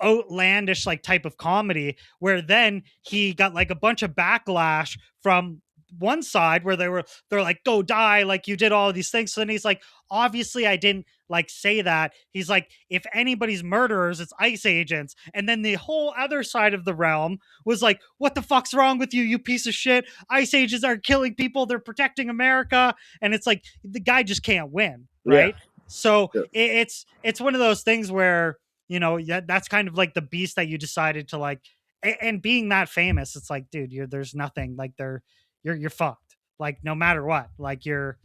outlandish like type of comedy where then he got like a bunch of backlash from one side where they're like go die like you did all of these things so then he's like obviously I didn't like say that he's like if anybody's murderers it's ICE agents and then the whole other side of the realm was like what the fuck's wrong with you you piece of shit ICE agents are killing people they're protecting America and it's like the guy just can't win Yeah. right so Yeah. it's one of those things where that's kind of like the beast that you decided to like. And being that famous, it's like, dude, there's nothing like you're fucked. Like no matter what, like you're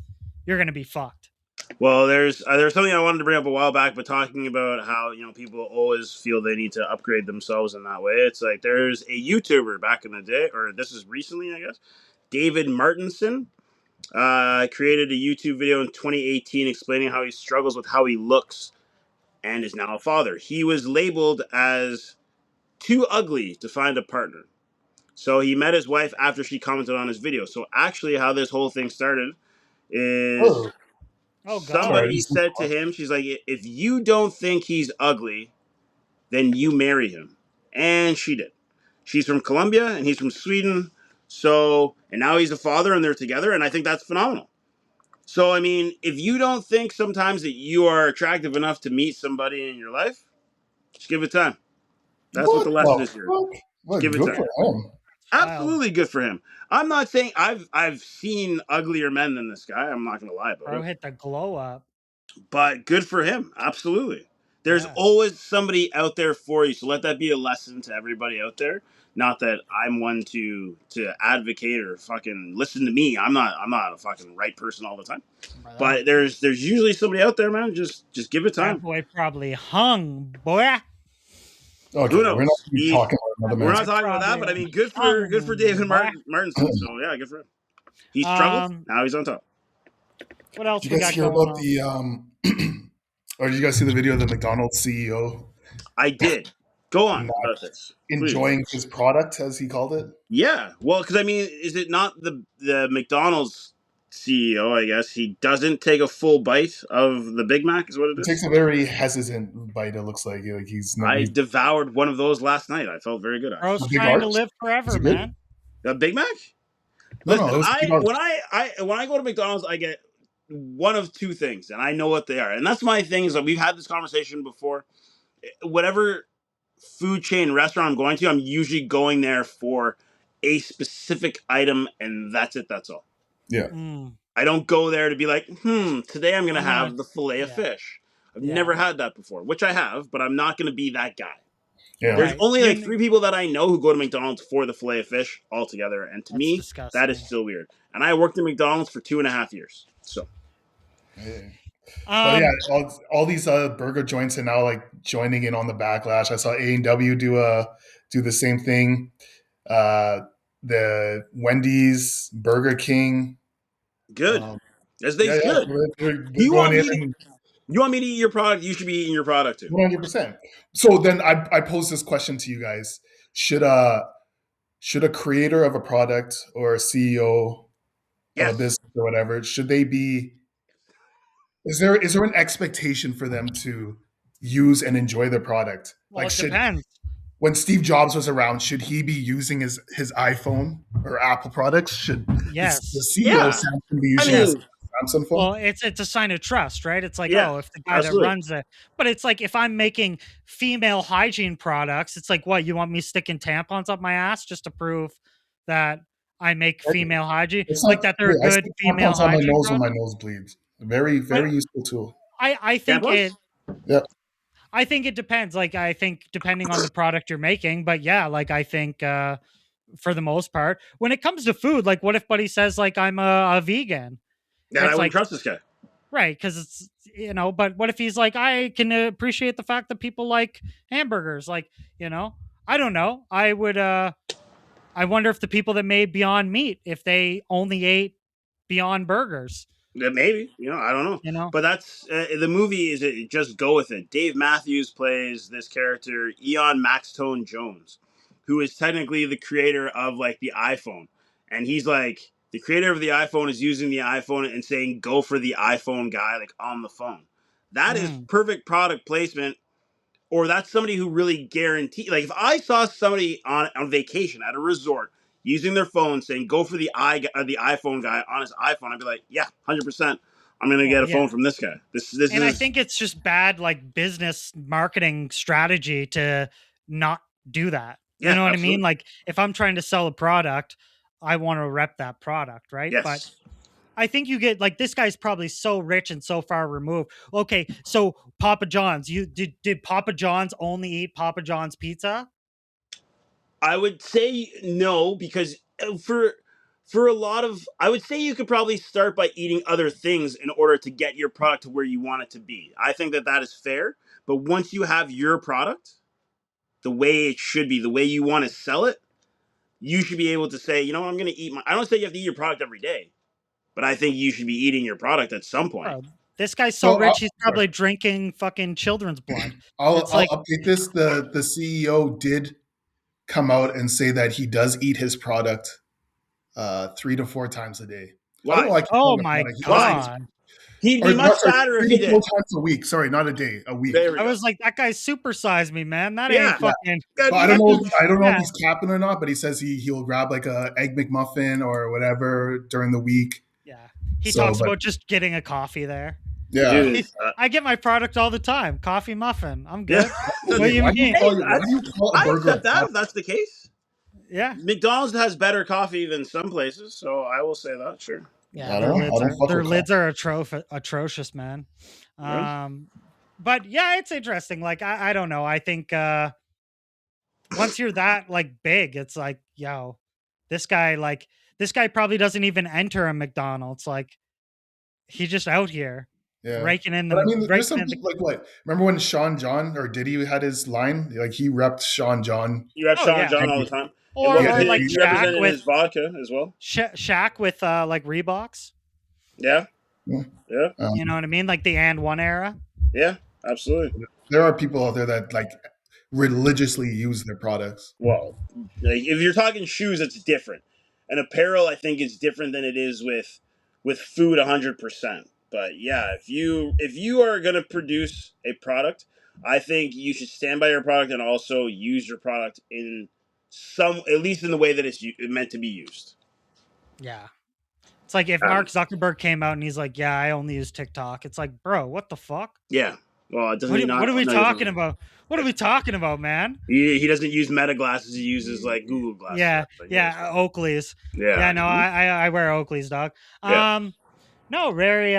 gonna be fucked. Well, there's something I wanted to bring up a while back, but talking about how people always feel they need to upgrade themselves in that way. It's like there's a YouTuber back in the day, or this is recently, I guess. David Martinson created a YouTube video in 2018 explaining how he struggles with how he looks and is now a father. He was labeled as too ugly to find a partner. So he met his wife after she commented on his video. So actually, how this whole thing started is Oh, Oh God. sorry. I somebody just said to him, she's like, if you don't think he's ugly, then you marry him. And she did. She's from Colombia and he's from Sweden. So, and now he's a father and they're together. And I think that's phenomenal. So, I mean, if you don't think sometimes that you are attractive enough to meet somebody in your life, just give it time. That's what what the lesson the is here. fuck? Just What give it good time. for him. Wild. Absolutely good for him. I'm not saying I've seen uglier men than this guy. I'm not going to lie about Bro it. hit the glow up. But good for him. Absolutely. There's Yeah. always somebody out there for you. So let that be a lesson to everybody out there. Not that I'm one to advocate or fucking listen to me. I'm not a fucking right person all the time. Brother. But there's usually somebody out there, man. Just give it That time. boy probably hung, boy. Okay, Who we're not knows? gonna be talking about another We're man's. not talking about that, Probably but I mean, good for David hung, boy. Martinson. So yeah, good for him. He struggled. Now he's on top. What else Did we you guys got hear going about on? the or did you guys see the video of the McDonald's CEO I did. Go on not about this, please. enjoying his product, as he called it? Yeah, well, because I mean, is it not the McDonald's CEO? I guess he doesn't take a full bite of the Big Mac, is what it He is. takes a very hesitant bite. It looks like he's not. I He's devoured one of those last night. I felt very good Bro's a actually. big trying to arch. live Is forever, it good? man. A Big Mac. No, no, Listen, it was a big arch. when I go to McDonald's, I get one of two things, and I know what they are. And that's my thing is that we've had this conversation before. Whatever food chain restaurant I'm going to, I'm usually going there for a specific item, and that's it. That's all. Yeah, Mm, I don't go there to be like, today I'm gonna I'm gonna, have the fillet of yeah, fish. I've yeah, never had that before, which I have, but I'm not gonna be that guy. yeah. There's right. only like three people that I know who go to McDonald's for the fillet of fish altogether, and to That's me, that is disgusting. still weird. And I worked at McDonald's for 2.5 years, so Yeah. But yeah, Um, all these burger joints are now like joining in on the backlash. I saw A&W do the same thing. Uh, the Wendy's, Burger King. good Um, as they yeah, yeah, should. they're You going want in me to and you want me to eat your product? You should be eating your product too. 100%. So then I pose this question to you guys: Should should a creator of a product or a CEO of a Yes. business or whatever, should they be? Is there an expectation for them to use and enjoy their product? well, Like, it should depends. when Steve Jobs was around, should he be using his iPhone or Apple products? Should the Yes. CEO of Yeah. Samsung be I using his Yes. mean, Samsung phone? Well, it's a sign of trust, right? It's like, yeah, oh, if the guy that absolutely. runs it, but it's like if I'm making female hygiene products, it's like, what, you want me sticking tampons up my ass just to prove that I make female hygiene, It's like not. that they're Yeah, a I good stick female tampons on my hygiene nose when my product? nose bleeds. Very But very useful tool. I think Tampons? Yep. I think it depends. Like I think depending on the product you're making, but yeah, like I think for the most part, when it comes to food, like what if Buddy says like I'm a vegan? Then I It's wouldn't like, trust this guy. right, because it's but what if he's like, I can appreciate the fact that people like hamburgers, like I don't know. I wonder if the people that made Beyond Meat, if they only ate Beyond Burgers, Yeah, maybe, I don't know. you know. But that's the movie. Is it just go with it? Dave Matthews plays this character, Eon Maxtone Jones, who is technically the creator of like the iPhone, and he's like the creator of the iPhone is using the iPhone and saying go for the iPhone guy like on the phone. That is Mm, perfect product placement. Or that's somebody who really guarantee. Like if I saw somebody on vacation at a resort using their phone saying go for the iPhone guy on his iPhone, I'd be like, yeah, 100%. I'm gonna well, get a yeah. phone from this guy. This And I is think it's just bad like business marketing strategy to not do that. You yeah, know what I mean? absolutely. Like if I'm trying to sell a product, I want to rep that product, right? But Yes. I think you get like this guy's probably so rich and so far removed. Okay, so Papa John's, you did Papa John's only eat Papa John's pizza? I would say no, because for a lot of, I would say you could probably start by eating other things in order to get your product to where you want it to be. I think that that is fair. But once you have your product, the way it should be, the way you want to sell it, you should be able to say, you know what, I'm going to eat my. I don't say you have to eat your product every day, but I think you should be eating your product at some point. Bro, this guy's so So rich, he's probably drinking fucking children's blood. I'll It's like, update this. The CEO did come out and say that he does eat his product 3 to 4 times a day. I don't know. Why? I can't oh remember my what he does. god. He'd Or be no, much sorry, sadder if 3 he to 4 did. times a week. Sorry, not a day, a week. There we I go. was like, that guy supersized me, man. That Yeah. ain't fucking. But I don't know. I don't know Yeah. if he's capping or not. But he says he'll grab like a egg McMuffin or whatever during the week. Yeah. He So, talks but- about just getting a coffee there. Yeah. Dude, I get my product all the time. Coffee muffin. I'm good. yeah. What do you Why do mean? why do you call a I burger? accept that if that's the case. Yeah. McDonald's has better coffee than some places, so I will say that, sure. Yeah. I Their don't know. I lids don't are, fuck their with lids are atrocious, man. Yeah. But yeah, it's interesting. Like, I don't know. I think once you're that like big, it's like, yo, this guy probably doesn't even enter a McDonald's. Like, he's just out here Yeah. raking in But I mean, the there's some raking in the people, like what? Remember when Sean John or Diddy had his line? Like he repped Sean John. You have Oh, Sean yeah. John all the time. or And Yeah, what was like he Shaq represented with his vodka as well. Shaq with like Reeboks. Yeah. Yeah. Yeah. You know what I mean? Like the and one era. Yeah. Absolutely. There are people out there that like religiously use their products. Well, like, if you're talking shoes, it's different. And apparel, I think, is different than it is with food 100%. But yeah, if you are going to produce a product, I think you should stand by your product and also use your product in some, at least in the way that it's meant to be used. Yeah. It's like if Mark Zuckerberg came out and he's like, "Yeah, I only use TikTok." It's like, bro, what the fuck? Yeah. Well, doesn't he not? What are we no, talking about? What are we talking about, man? He doesn't use Meta glasses. He uses like Google glasses. Yeah, yeah, Oakley's. Yeah. Yeah, no, I wear Oakley's, dog. Yeah. No, very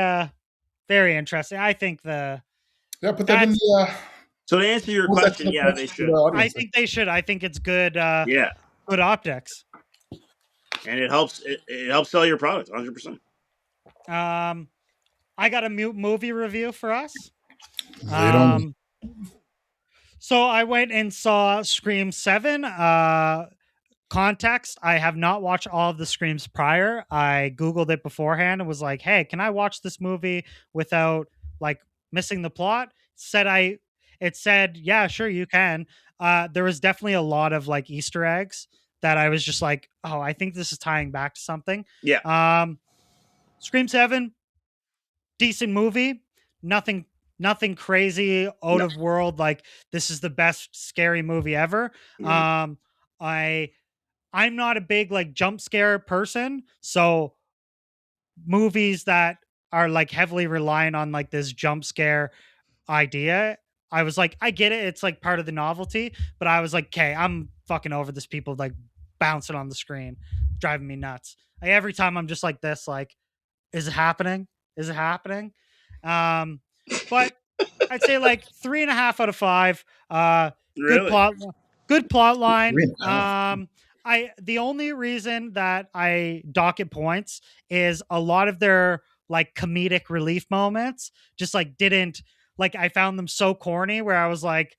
interesting. I think Yeah, put that in the. So to answer your put that question, in the yeah, question they for should. the I audience. think they should. I think it's good. Yeah, Good optics. and it helps. It helps sell your product 100%. I got a movie review for us. Lay it on me. So I went and saw Scream 7. Context, I have not watched all of the Screams prior. I Googled it beforehand and was like, hey, can I watch this movie without like missing the plot? It said, yeah, sure, you can. There was definitely a lot of like Easter eggs that I was just like, oh, I think this is tying back to something. Yeah. Scream 7, decent movie. Nothing crazy out of world. Like this is the best scary movie ever. Mhm. I'm not a big like jump scare person, so movies that are like heavily reliant on like this jump scare idea, I was like, I get it, it's like part of the novelty, but I was like, okay, I'm fucking over this people like bouncing on the screen, driving me nuts. Like every time I'm just like this, like, is it happening? Is it happening? But I'd say like 3.5 out of 5. Really? Good plot line. 3.5. The only reason that I dock it points is a lot of their like comedic relief moments just like didn't, like, I found them so corny where I was like,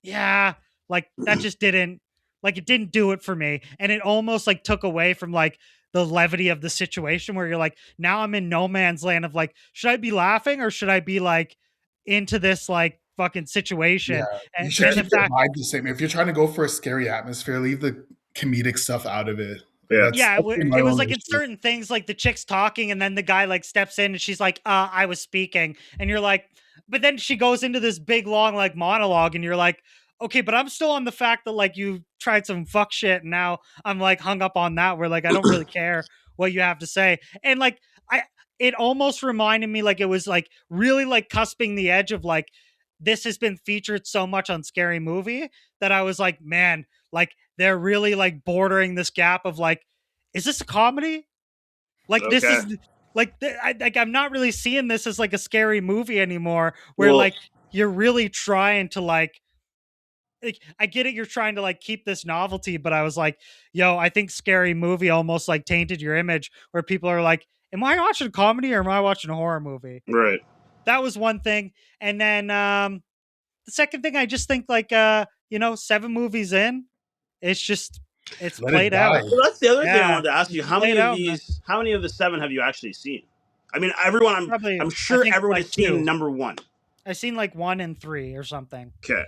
yeah, like that just didn't, like, it didn't do it for me. And it almost like took away from like the levity of the situation where you're like, now I'm in no man's land of like, should I be laughing or should I be like into this like fucking situation? Yeah, you And should the keep your fact, vibe the same. If you're trying to go for a scary atmosphere, leave the comedic stuff out of it. Yeah. yeah, that's my it was own like in issue. certain things, like the chick's talking, and then the guy like steps in, and she's like, "I was speaking," and you're like, but then she goes into this big long like monologue, and you're like, okay, but I'm still on the fact that like you tried some fuck shit, and now I'm like hung up on that, where like I don't really care what you have to say, and like it almost reminded me like it was like really like cusping the edge of like this has been featured so much on Scary Movie that I was like, man, like they're really like bordering this gap of like, is this a comedy? Like this Okay. is like I'm not really seeing this as like a scary movie anymore, where Well, like you're really trying to like I get it, you're trying to like keep this novelty, but I was like, yo, I think scary movie almost like tainted your image, where people are like, am I watching a comedy or am I watching a horror movie? right. That was one thing. And then the second thing, I just think like 7 movies in, it's just it's Let it played out. die. Well, that's the other thing I Yeah, wanted to ask you. it's played out, man. How many of the 7 have you actually seen? I mean, everyone. Probably, I'm I sure think everyone like has seen 2. number 1. I've seen like 1 and 3 or something. Okay.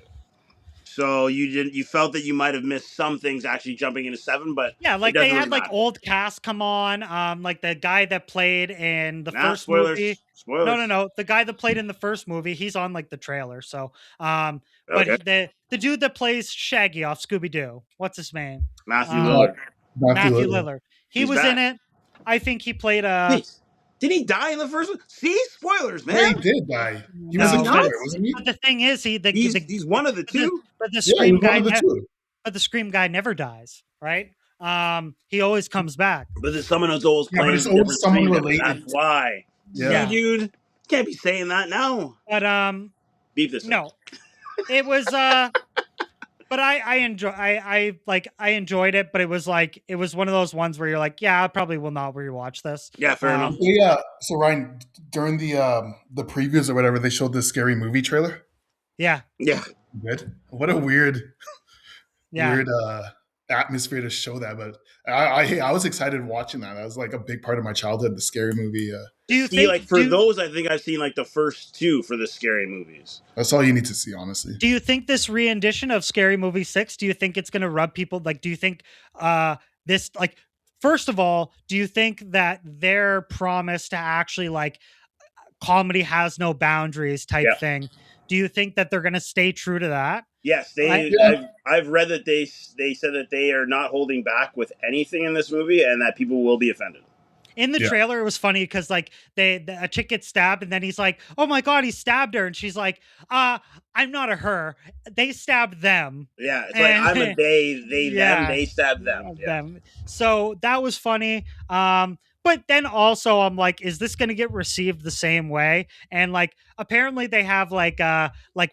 So you felt that you might have missed some things actually jumping into 7, but Yeah, it like they doesn't really had like matter. old cast come on. Like the guy that played in the Nah, first movie. spoilers. Spoilers. No. The guy that played in the first movie, he's on like the trailer. So, but Okay. the dude that plays Shaggy off Scooby Doo, what's his name? Matthew Um, Lillard. Matthew Matthew Lillard. Lillard. He He's was in back. it. I think he played Wait, did he die in the first one? See, spoilers, Yeah, he man. did die. He was Does a he no, not? killer, wasn't he? but the thing is, He's one of the two. but the Yeah, he Scream was one guy of the two. but the Scream guy never dies, right? He always comes back. But there's someone who's always Yeah, but playing it's a always different someone screen. related. That's why. Yeah. Yeah. See, dude, can't be saying that now. But Beep this. no, it was but I enjoyed it, but it was one of those ones where you're like, yeah, I probably will not rewatch this. Yeah, fair enough. Yeah. So Ryan, during the previews or whatever, they showed this scary movie trailer. Yeah, Yeah. Good. What a weird yeah. atmosphere to show that. But I was excited watching that. That was like a big part of my childhood. The scary movie. Do you See, think like for those, I think I've seen like the first 2 for the scary movies. That's all you need to see, honestly. do you think this rendition of Scary Movie 6, do you think it's going to rub people like, do you think this like, first of all, do you think that their promise to actually like comedy has no boundaries type Yeah. thing, do you think that they're going to stay true to that? Yes, I've read that they said that they are not holding back with anything in this movie, and that people will be offended. In the trailer, it was funny because like a chick gets stabbed, and then he's like, "Oh my god, he stabbed her," and she's like, I'm not a her. They stabbed them." Yeah, it's like I'm a they them, they stabbed them. Yeah. Them. So that was funny. But then also I'm like, is this going to get received the same way? And like, apparently they have like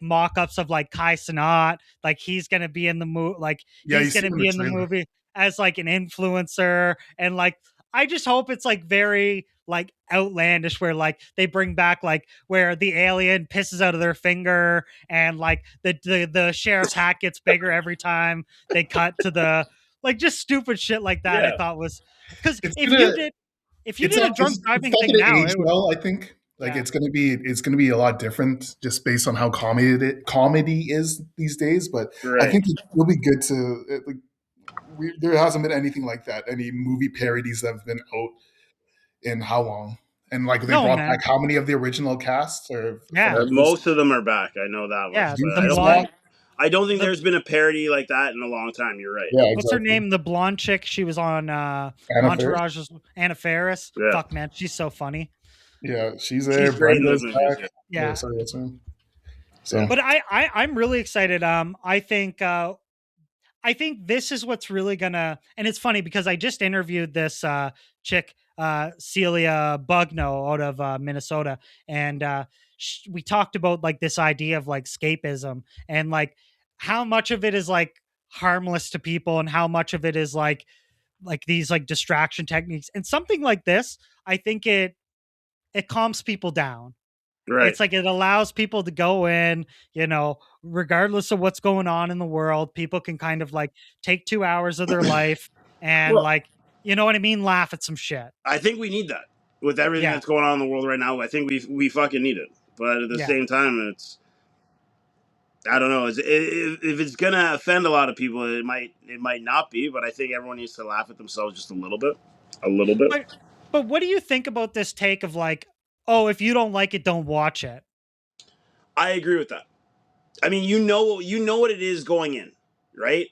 mock-ups of like Kai Cenat, like he's going to be in the movie, like he's going to be in the movie as like an influencer, and like I just hope it's like very like outlandish, where like they bring back like where the alien pisses out of their finger, and like the sheriff's hat gets bigger every time they cut to the like just stupid shit like that. Yeah. I thought was because if you it's did not- a drunk it's driving not thing gonna now, age it would, well, I think. Like Yeah. it's gonna be a lot different just based on how comedy is these days. But I Right. think it'll be good to like. There hasn't been anything like that. Any movie parodies that have been out in how long? And like they No, brought man. back how many of the original cast? Or Yeah. Most of them are back. I know that Yeah, much. the But blonde- I don't think the- there's been a parody like that in a long time. You're right. Yeah, exactly. What's her name? The blonde chick. She was on Entourage. Anna Faris. Yeah. Fuck, man, she's so funny. Yeah, she's there. She's great in Brenda's those movies. back. Yeah. Sorry, what's her name? So But I'm really excited. I think this is what's really gonna, and it's funny because I just interviewed this chick, Celia Bugno out of Minnesota, and we talked about like this idea of like escapism, and like how much of it is like harmless to people, and how much of it is like these like distraction techniques, and something like this, I think it calms people down. Right. It's like it allows people to go in, regardless of what's going on in the world, people can kind of like take 2 hours of their life and like, you know what I mean? Laugh at some shit. I think we need that with everything that's going on in the world right now. I think we fucking need it. But at the same time, it's, I don't know. If it's gonna offend a lot of people, it might not be. But I think everyone needs to laugh at themselves just a little bit. But what do you think about this take of like, oh, if you don't like it, don't watch it? I agree with that. I mean, you know what it is going in, right?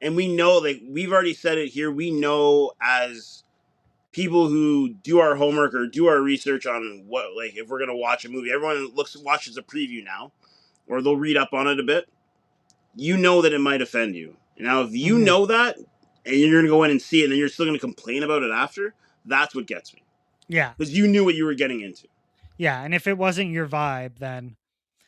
And we know, like we've already said it here. We know as people who do our homework or do our research on what, like, if we're gonna watch a movie, everyone watches a preview now, or they'll read up on it a bit. You know that it might offend you. Now, if you know that, and you're gonna go in and see it, and then you're still gonna complain about it after, that's what gets me. Yeah. because you knew what you were getting into. Yeah. And if it wasn't your vibe, then.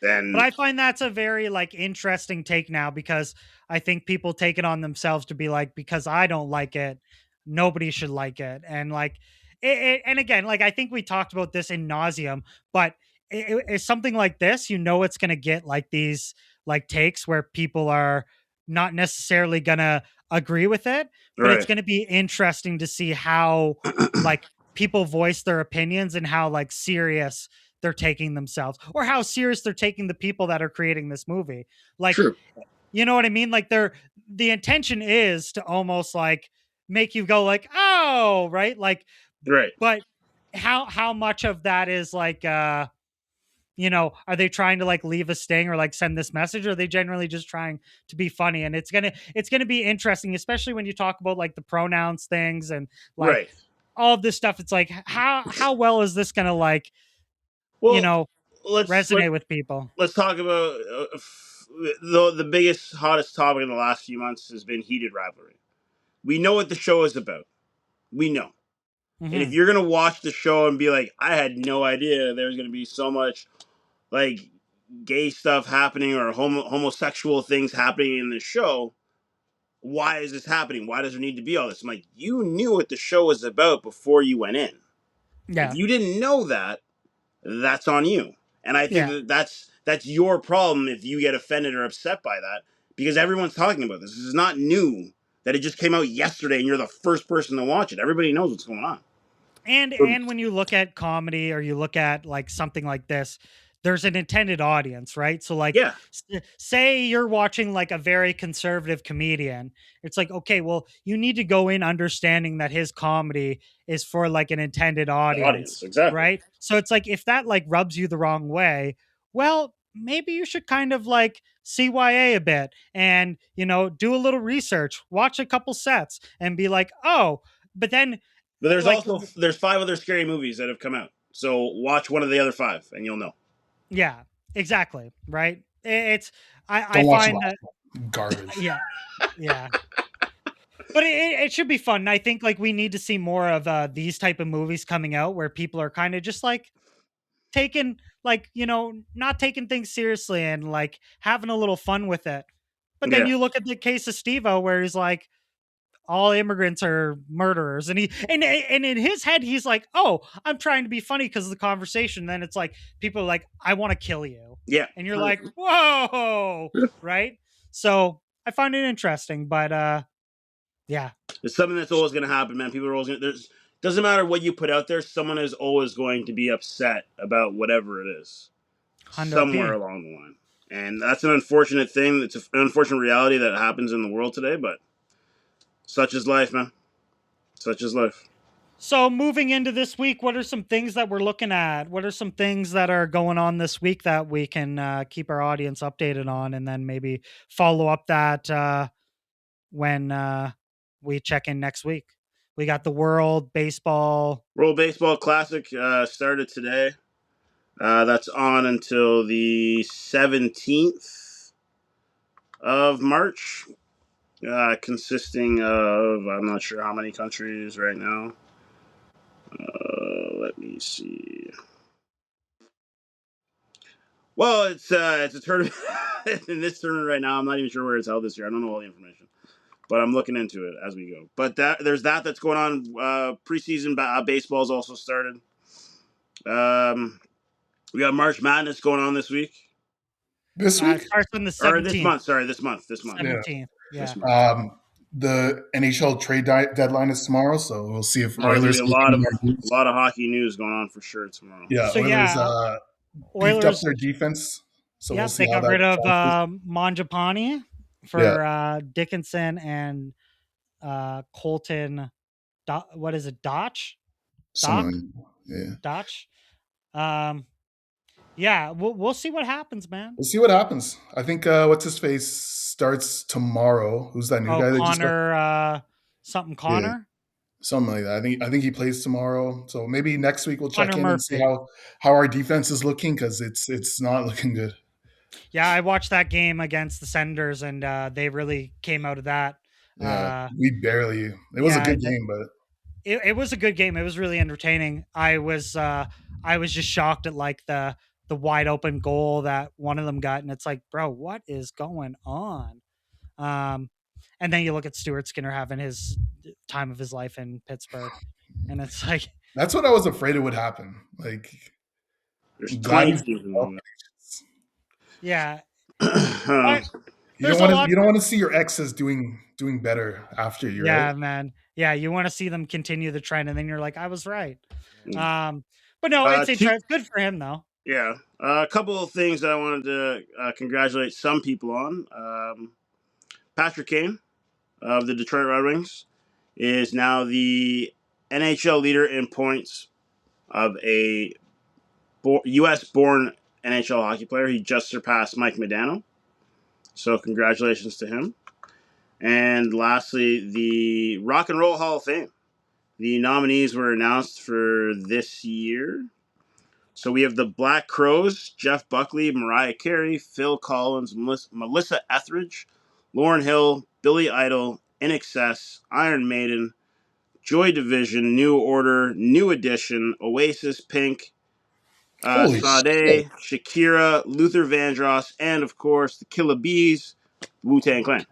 But Then I find that's a very like interesting take now, because I think people take it on themselves to be like, because I don't like it, nobody should like it. And like and again, like I think we talked about this in nauseum, but it's something like this, it's going to get like these like takes where people are not necessarily going to agree with it, but it's right, going to be interesting to see how like people voice their opinions and how like serious they're taking themselves, or how serious they're taking the people that are creating this movie. Like, true, you know what I mean? Like the intention is to almost like make you go like, oh, right? Like, right. but how much of that is like are they trying to like leave a sting or like send this message, or are they generally just trying to be funny? And it's gonna be interesting, especially when you talk about like the pronouns things and like Right. all of this stuff. It's like how well is this gonna like, you Well, know, let's let resonate with people? let's talk about the biggest, hottest topic in the last few months has been heated rivalry. We know what the show is about. We know. And if Hmm. you're gonna watch the show and be like, I had no idea there was gonna be so much like gay stuff happening or homosexual things happening in the show, why is this happening? Why does there need to be all this? I'm like, you knew what the show was about before you went in. If Yeah. you didn't know that, that's on you. And I think Yeah. that's your problem if you get offended or upset by that, because everyone's talking about this. This is not new. That it just came out yesterday and you're the first person to watch it. Everybody knows what's going on. And when you look at comedy, or you look at like something like this, there's an intended audience, right? So like Yeah, say you're watching like a very conservative comedian, it's like, okay, well, you need to go in understanding that his comedy is for like an intended the audience, audience, exactly. right? So it's like, if that like rubs you the wrong way, well, maybe you should kind of like CYA a bit and, do a little research, watch a couple sets and be like, "Oh, but then But there's like also there's 5 other scary movies that have come out. So watch one of the other 5 and you'll know. yeah, exactly, right?" It's I Don't watch the find last that one. Garbage. yeah, yeah. But it should be fun. And I think like we need to see more of these type of movies coming out where people are kind of just like taking like, not taking things seriously and like having a little fun with it. But then Yeah, you look at the case of Steve-O where he's like, all immigrants are murderers, and and in his head he's like, oh, I'm trying to be funny because of the conversation. Then it's like people are like, I want to kill you, yeah. and you're like, whoa, right? So I find it interesting, but yeah, It's something that's always going to happen, man. People are always going to. There's doesn't matter what you put out there. Someone is always going to be upset about whatever it is, Hundo somewhere P. along the line. And that's an unfortunate thing. It's an unfortunate reality that happens in the world today. But such is life, man. Such is life. So moving into this week, what are some things that we're looking at? What are some things that are going on this week that we can keep our audience updated on, and then maybe follow up that when we check in next week? We got the World Baseball. World Baseball Classic started today. That's on until the 17th of March, consisting of, I'm not sure how many countries right now. Let me see. Well, it's a tournament. In this tournament right now, I'm not even sure where it's held this year. I don't know all the information, but I'm looking into it as we go. But there's that's going on. Preseason baseball's also started. Um, we got March Madness going on this week This week? Starts on the or this 17th. month. Sorry, this month. This month. Yeah. 17th. This Yeah. month. The NHL trade deadline is tomorrow, so we'll see if There's gonna be Oilers a make lot any of more moves. hockey news going on for sure tomorrow. Yeah, So Oilers yeah, beefed up Oilers. their defense, so we'll Yep, see they how got that rid of transfers. Manjapani Yeah, for Dickinson and Colton. What is it? Doc, something. Yeah, Dotch. Um, yeah, we'll see what happens, man. we'll see what happens. I think what's his face starts tomorrow. Who's that new Oh, guy that just got? Connor, something Yeah, Connor, something like that. I think he plays tomorrow. So maybe next week we'll check Connor in and see Murphy. how our defense is looking, because it's not looking good. Yeah, I watched that game against the Senators, and they really came out of that. Yeah, Uh, we barely. It was a yeah, good game, but it was a good game. It was really entertaining. I was just shocked at like the wide open goal that one of them got, and it's like, bro, what is going on? And then you look at Stuart Skinner having his time of his life in Pittsburgh, and it's like, That's what I was afraid it would happen. Like, There's I'm glad 20 he's teams in the yeah, league. you there's don't a want lot. to you don't want to see your exes doing better after you, Yeah, right? man. Yeah, you want to see them continue the trend, and then you're like, I was right. But no, it's interesting. Good for him though. Yeah. A couple of things that I wanted to congratulate some people on. Patrick Kane of the Detroit Red Wings is now the NHL leader in points of a U.S.-born NHL hockey player. He just surpassed Mike Modano. So congratulations to him. And lastly, the Rock and Roll Hall of Fame. The nominees were announced for this year. So we have the Black Crowes, Jeff Buckley, Mariah Carey, Phil Collins, Melissa Etheridge, Lauryn Hill, Billy Idol, INXS, Iron Maiden, Joy Division, New Order, New Edition, Oasis, Pink, Holy shit! Sade, Shakira, Luther Vandross, and of course the Killer Bees, Wu-Tang Clan.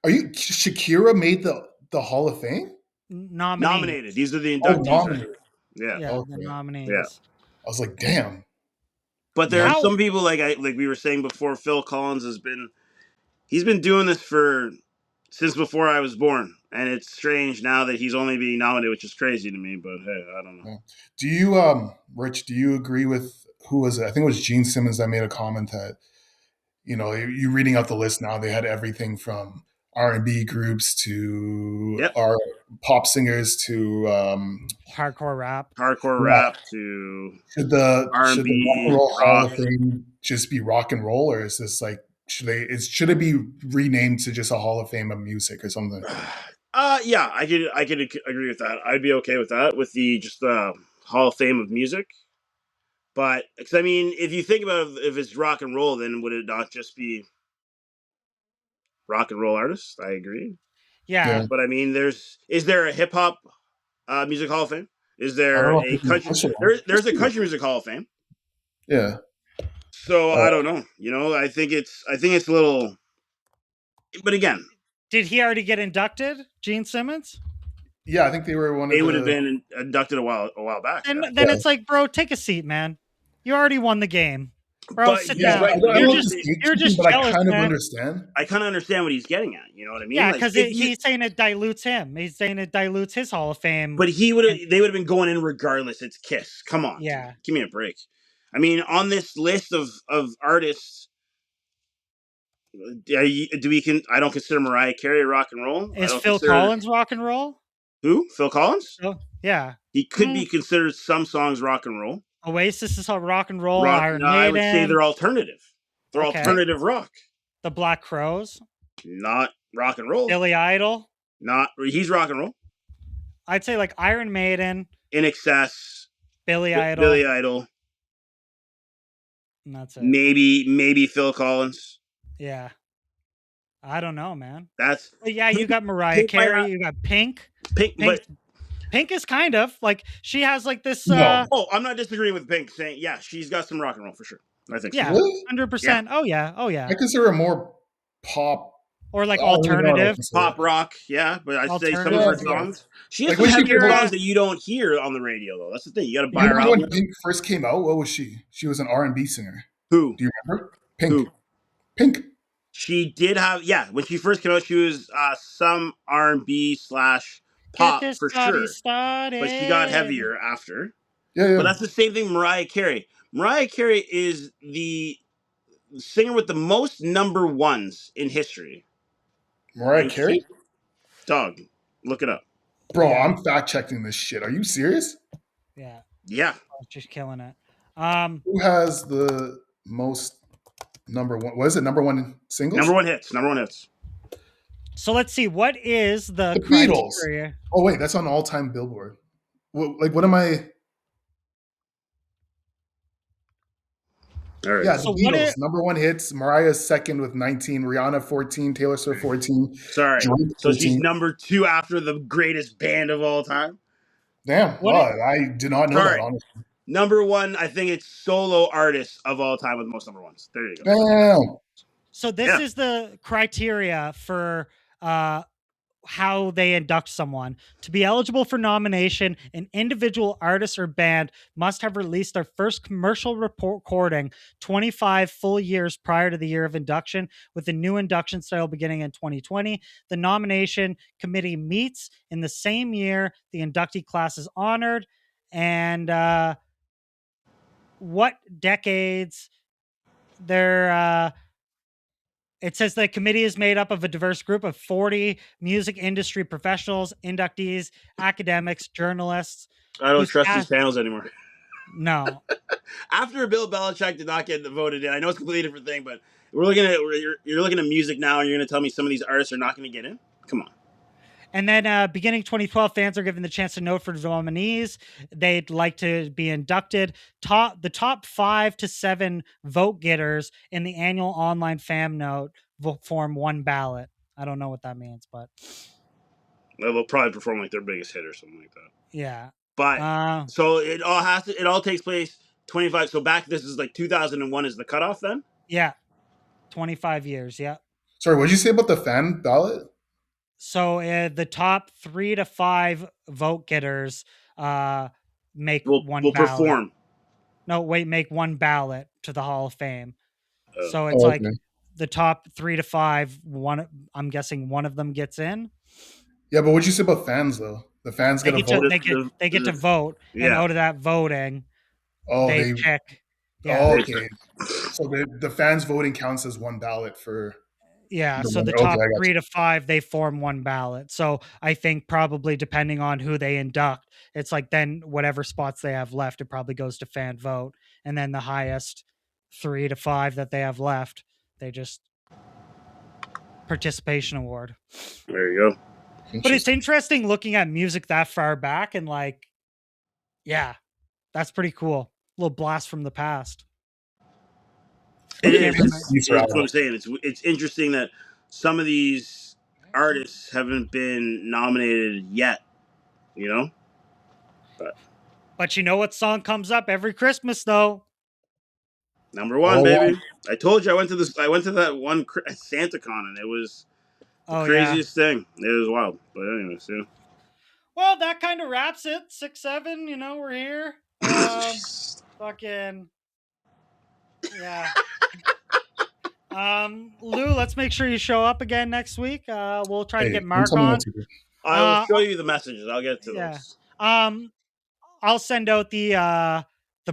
Are you Shakira made the Hall of Fame? Nominated. These are the inductees. Nominated. Yeah. Yeah, Okay. the nominees. Yeah. I was like, damn. But there are some people like we were saying before. Phil Collins he's been doing this since before I was born, and it's strange now that he's only being nominated, which is crazy to me. But hey, I don't know. Do you, Rich? Do you agree with who was it? I think it was Gene Simmons that made a comment that, you know, you reading out the list now, they had everything from R&B groups to our pop singers to hardcore rap to should the R&B, should the Rock and Roll Hall of Fame just be rock and roll, or is this like should it be renamed to just a Hall of Fame of music or something? Yeah, I could agree with that. I'd be okay with that, with the Hall of Fame of music. But because I mean, if you think about it, if it's rock and roll, then would it not just be rock and roll artists? I agree. Yeah. But I mean, is there a hip hop music Hall of Fame? Is there a country? There's a country music Hall of Fame. Yeah. So I don't know. You know, I think it's a little. But again, did he already get inducted, Gene Simmons? Yeah, I think they were They would have been inducted a while back. And then it's like, bro, take a seat, man. You already won the game, bro. But sit down. right. You're just but jealous, I kind man. of understand. I kind of understand what he's getting at. You know what I mean? Yeah, because he's saying it dilutes him. He's saying it dilutes his Hall of Fame. But they would have been going in regardless. It's Kiss. Come on. Yeah. Give me a break. I mean, on this list of artists, I don't consider Mariah Carey rock and roll. Is Phil Collins rock and roll? Who? Phil Collins? Oh, yeah. He could be considered some songs rock and roll. Oasis is rock and roll. Iron Maiden. I would say they're alternative. They're alternative rock. The Black Crowes. Not rock and roll. Billy Idol. He's rock and roll. I'd say like Iron Maiden. INXS. Billy Idol. And that's it. Maybe Phil Collins. Yeah. I don't know, man. Yeah, you got Mariah Carey, you got Pink. Pink is kind of like she has like this. I'm not disagreeing with Pink saying she's got some rock and roll for sure. I think 100%. Oh yeah. I consider her more pop or like alternative pop rock. Yeah, but I'd say some of her songs. She has some heavier songs that you don't hear on the radio though. That's the thing. You got to buy her album. When Pink first came out, what was she? She was an R&B singer. Who? Do you remember? Pink. Who? Pink. She did have when she first came out, she was some R&B / pop for sure. But she got heavier after. Yeah. But that's the same thing. Mariah Carey. Mariah Carey is the singer with the most number ones in history. Mariah Carey? Dog, look it up. Bro, I'm fact checking this shit. Are you serious? Yeah. Yeah. She's killing it. Who has the most number one? What is it? Number one singles? Number one hits. So let's see. What is the Beatles? criteria? Oh wait, that's on all-time Billboard. What am I? All right. Yeah, the Beatles, number one hits. Mariah's second with 19. Rihanna 14. Taylor Swift 14. Sorry. So she's number 2 after the greatest band of all time. Damn. What? Well, I did not know that, Sorry. honestly. Number one, I think it's solo artists of all time with most number ones. There you go. Damn. So this Yeah. is the criteria for how they induct someone. To be eligible for nomination, an individual artist or band must have released their first commercial recording 25 full years prior to the year of induction, with the new induction style beginning in 2020. The nomination committee meets in the same year the inductee class is honored. And what decades they're it says the committee is made up of a diverse group of 40 music industry professionals, inductees, academics, journalists. I don't Whose trust these cast- panels anymore. No. After Bill Belichick did not get voted in, I know it's a completely different thing, but we're looking at you're looking at music now, and you're going to tell me some of these artists are not going to get in? Come on. And then beginning 2012, fans are given the chance to vote for the nominees they'd like to be inducted. The top 5 to 7 vote getters in the annual online fan note form one ballot. I don't know what that means, but They'll probably perform like their biggest hit or something like that. yeah. But so it all takes place 25. So back, this is like 2001 is the cutoff then? Yeah. 25 years. Yeah. Sorry, what did you say about the fan ballot? So the top 3 to 5 vote getters make Will ballot. perform. No, wait, make one ballot to the Hall of Fame. So it's Oh, like okay. the top 3 to 5. I'm guessing one of them gets in. Yeah, but what'd you say about fans though? The fans They get a get to, vote. they get to vote, and Yeah. out of that voting, Oh, they they. pick. Yeah, Oh, okay. So the fans voting counts as one ballot for. yeah. The So one. the Okay, top I got 3 you. to 5 they form one ballot. So I think probably depending on who they induct, it's like then whatever spots they have left, it probably goes to fan vote, and then the highest 3 to 5 that they have left, they just participation award. There you go. But it's interesting looking at music that far back and like, yeah, that's pretty cool. A little blast from the past. It Can't is. remember. That's what I'm saying. It's interesting that some of these artists haven't been nominated yet. You know. But you know what song comes up every Christmas though? Number one, Oh, baby. I told you I went to this. I went to that one SantaCon, and it was the craziest thing. It was wild. But anyways, yeah. Well, that kind of wraps it. 6-7. You know, we're here. Fucking yeah. Lou, let's make sure you show up again next week. We'll try to get Mark on. I will show you the messages. I'll get to those. I'll send out the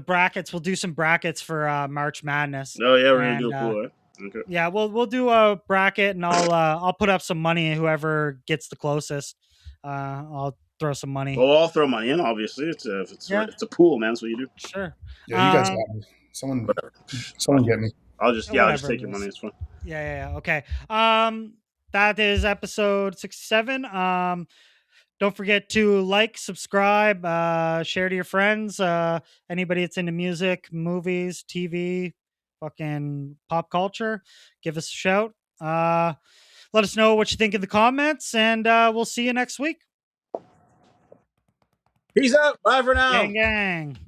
brackets. We'll do some brackets for March Madness. Oh yeah, we're gonna do a pool. Okay. Yeah, we'll do a bracket, and I'll put up some money. Whoever gets the closest, I'll throw some money. Well, I'll throw money in. Obviously, it's a pool, man. That's what you do. Sure. Yeah, you guys got me. Someone get me. I'll just take your money. It's fine. Yeah. Okay. That is episode 67. Don't forget to like, subscribe, share to your friends. Anybody that's into music, movies, TV, fucking pop culture, give us a shout. Let us know what you think in the comments, and we'll see you next week. Peace out. Bye for now. Gang, gang.